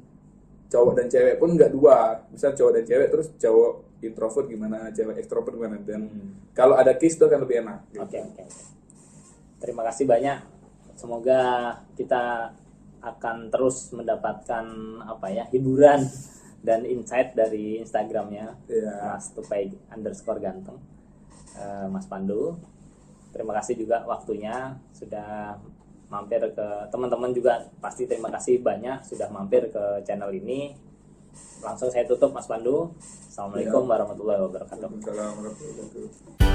cowok dan cewek pun nggak dua, misal cowok dan cewek, terus cowok introvert gimana, cewek ekstrovert gimana, dan kalau ada case itu akan lebih enak. Oke. Terima kasih banyak. Semoga kita akan terus mendapatkan hiburan dan insight dari Instagramnya Mas Tupai _ganteng, Mas Pandu. Terima kasih juga waktunya sudah mampir ke teman-teman juga, pasti terima kasih banyak sudah mampir ke channel ini. Langsung saya tutup Mas Pandu. Assalamualaikum warahmatullahi wabarakatuh. Waalaikumsalam warahmatullahi wabarakatuh.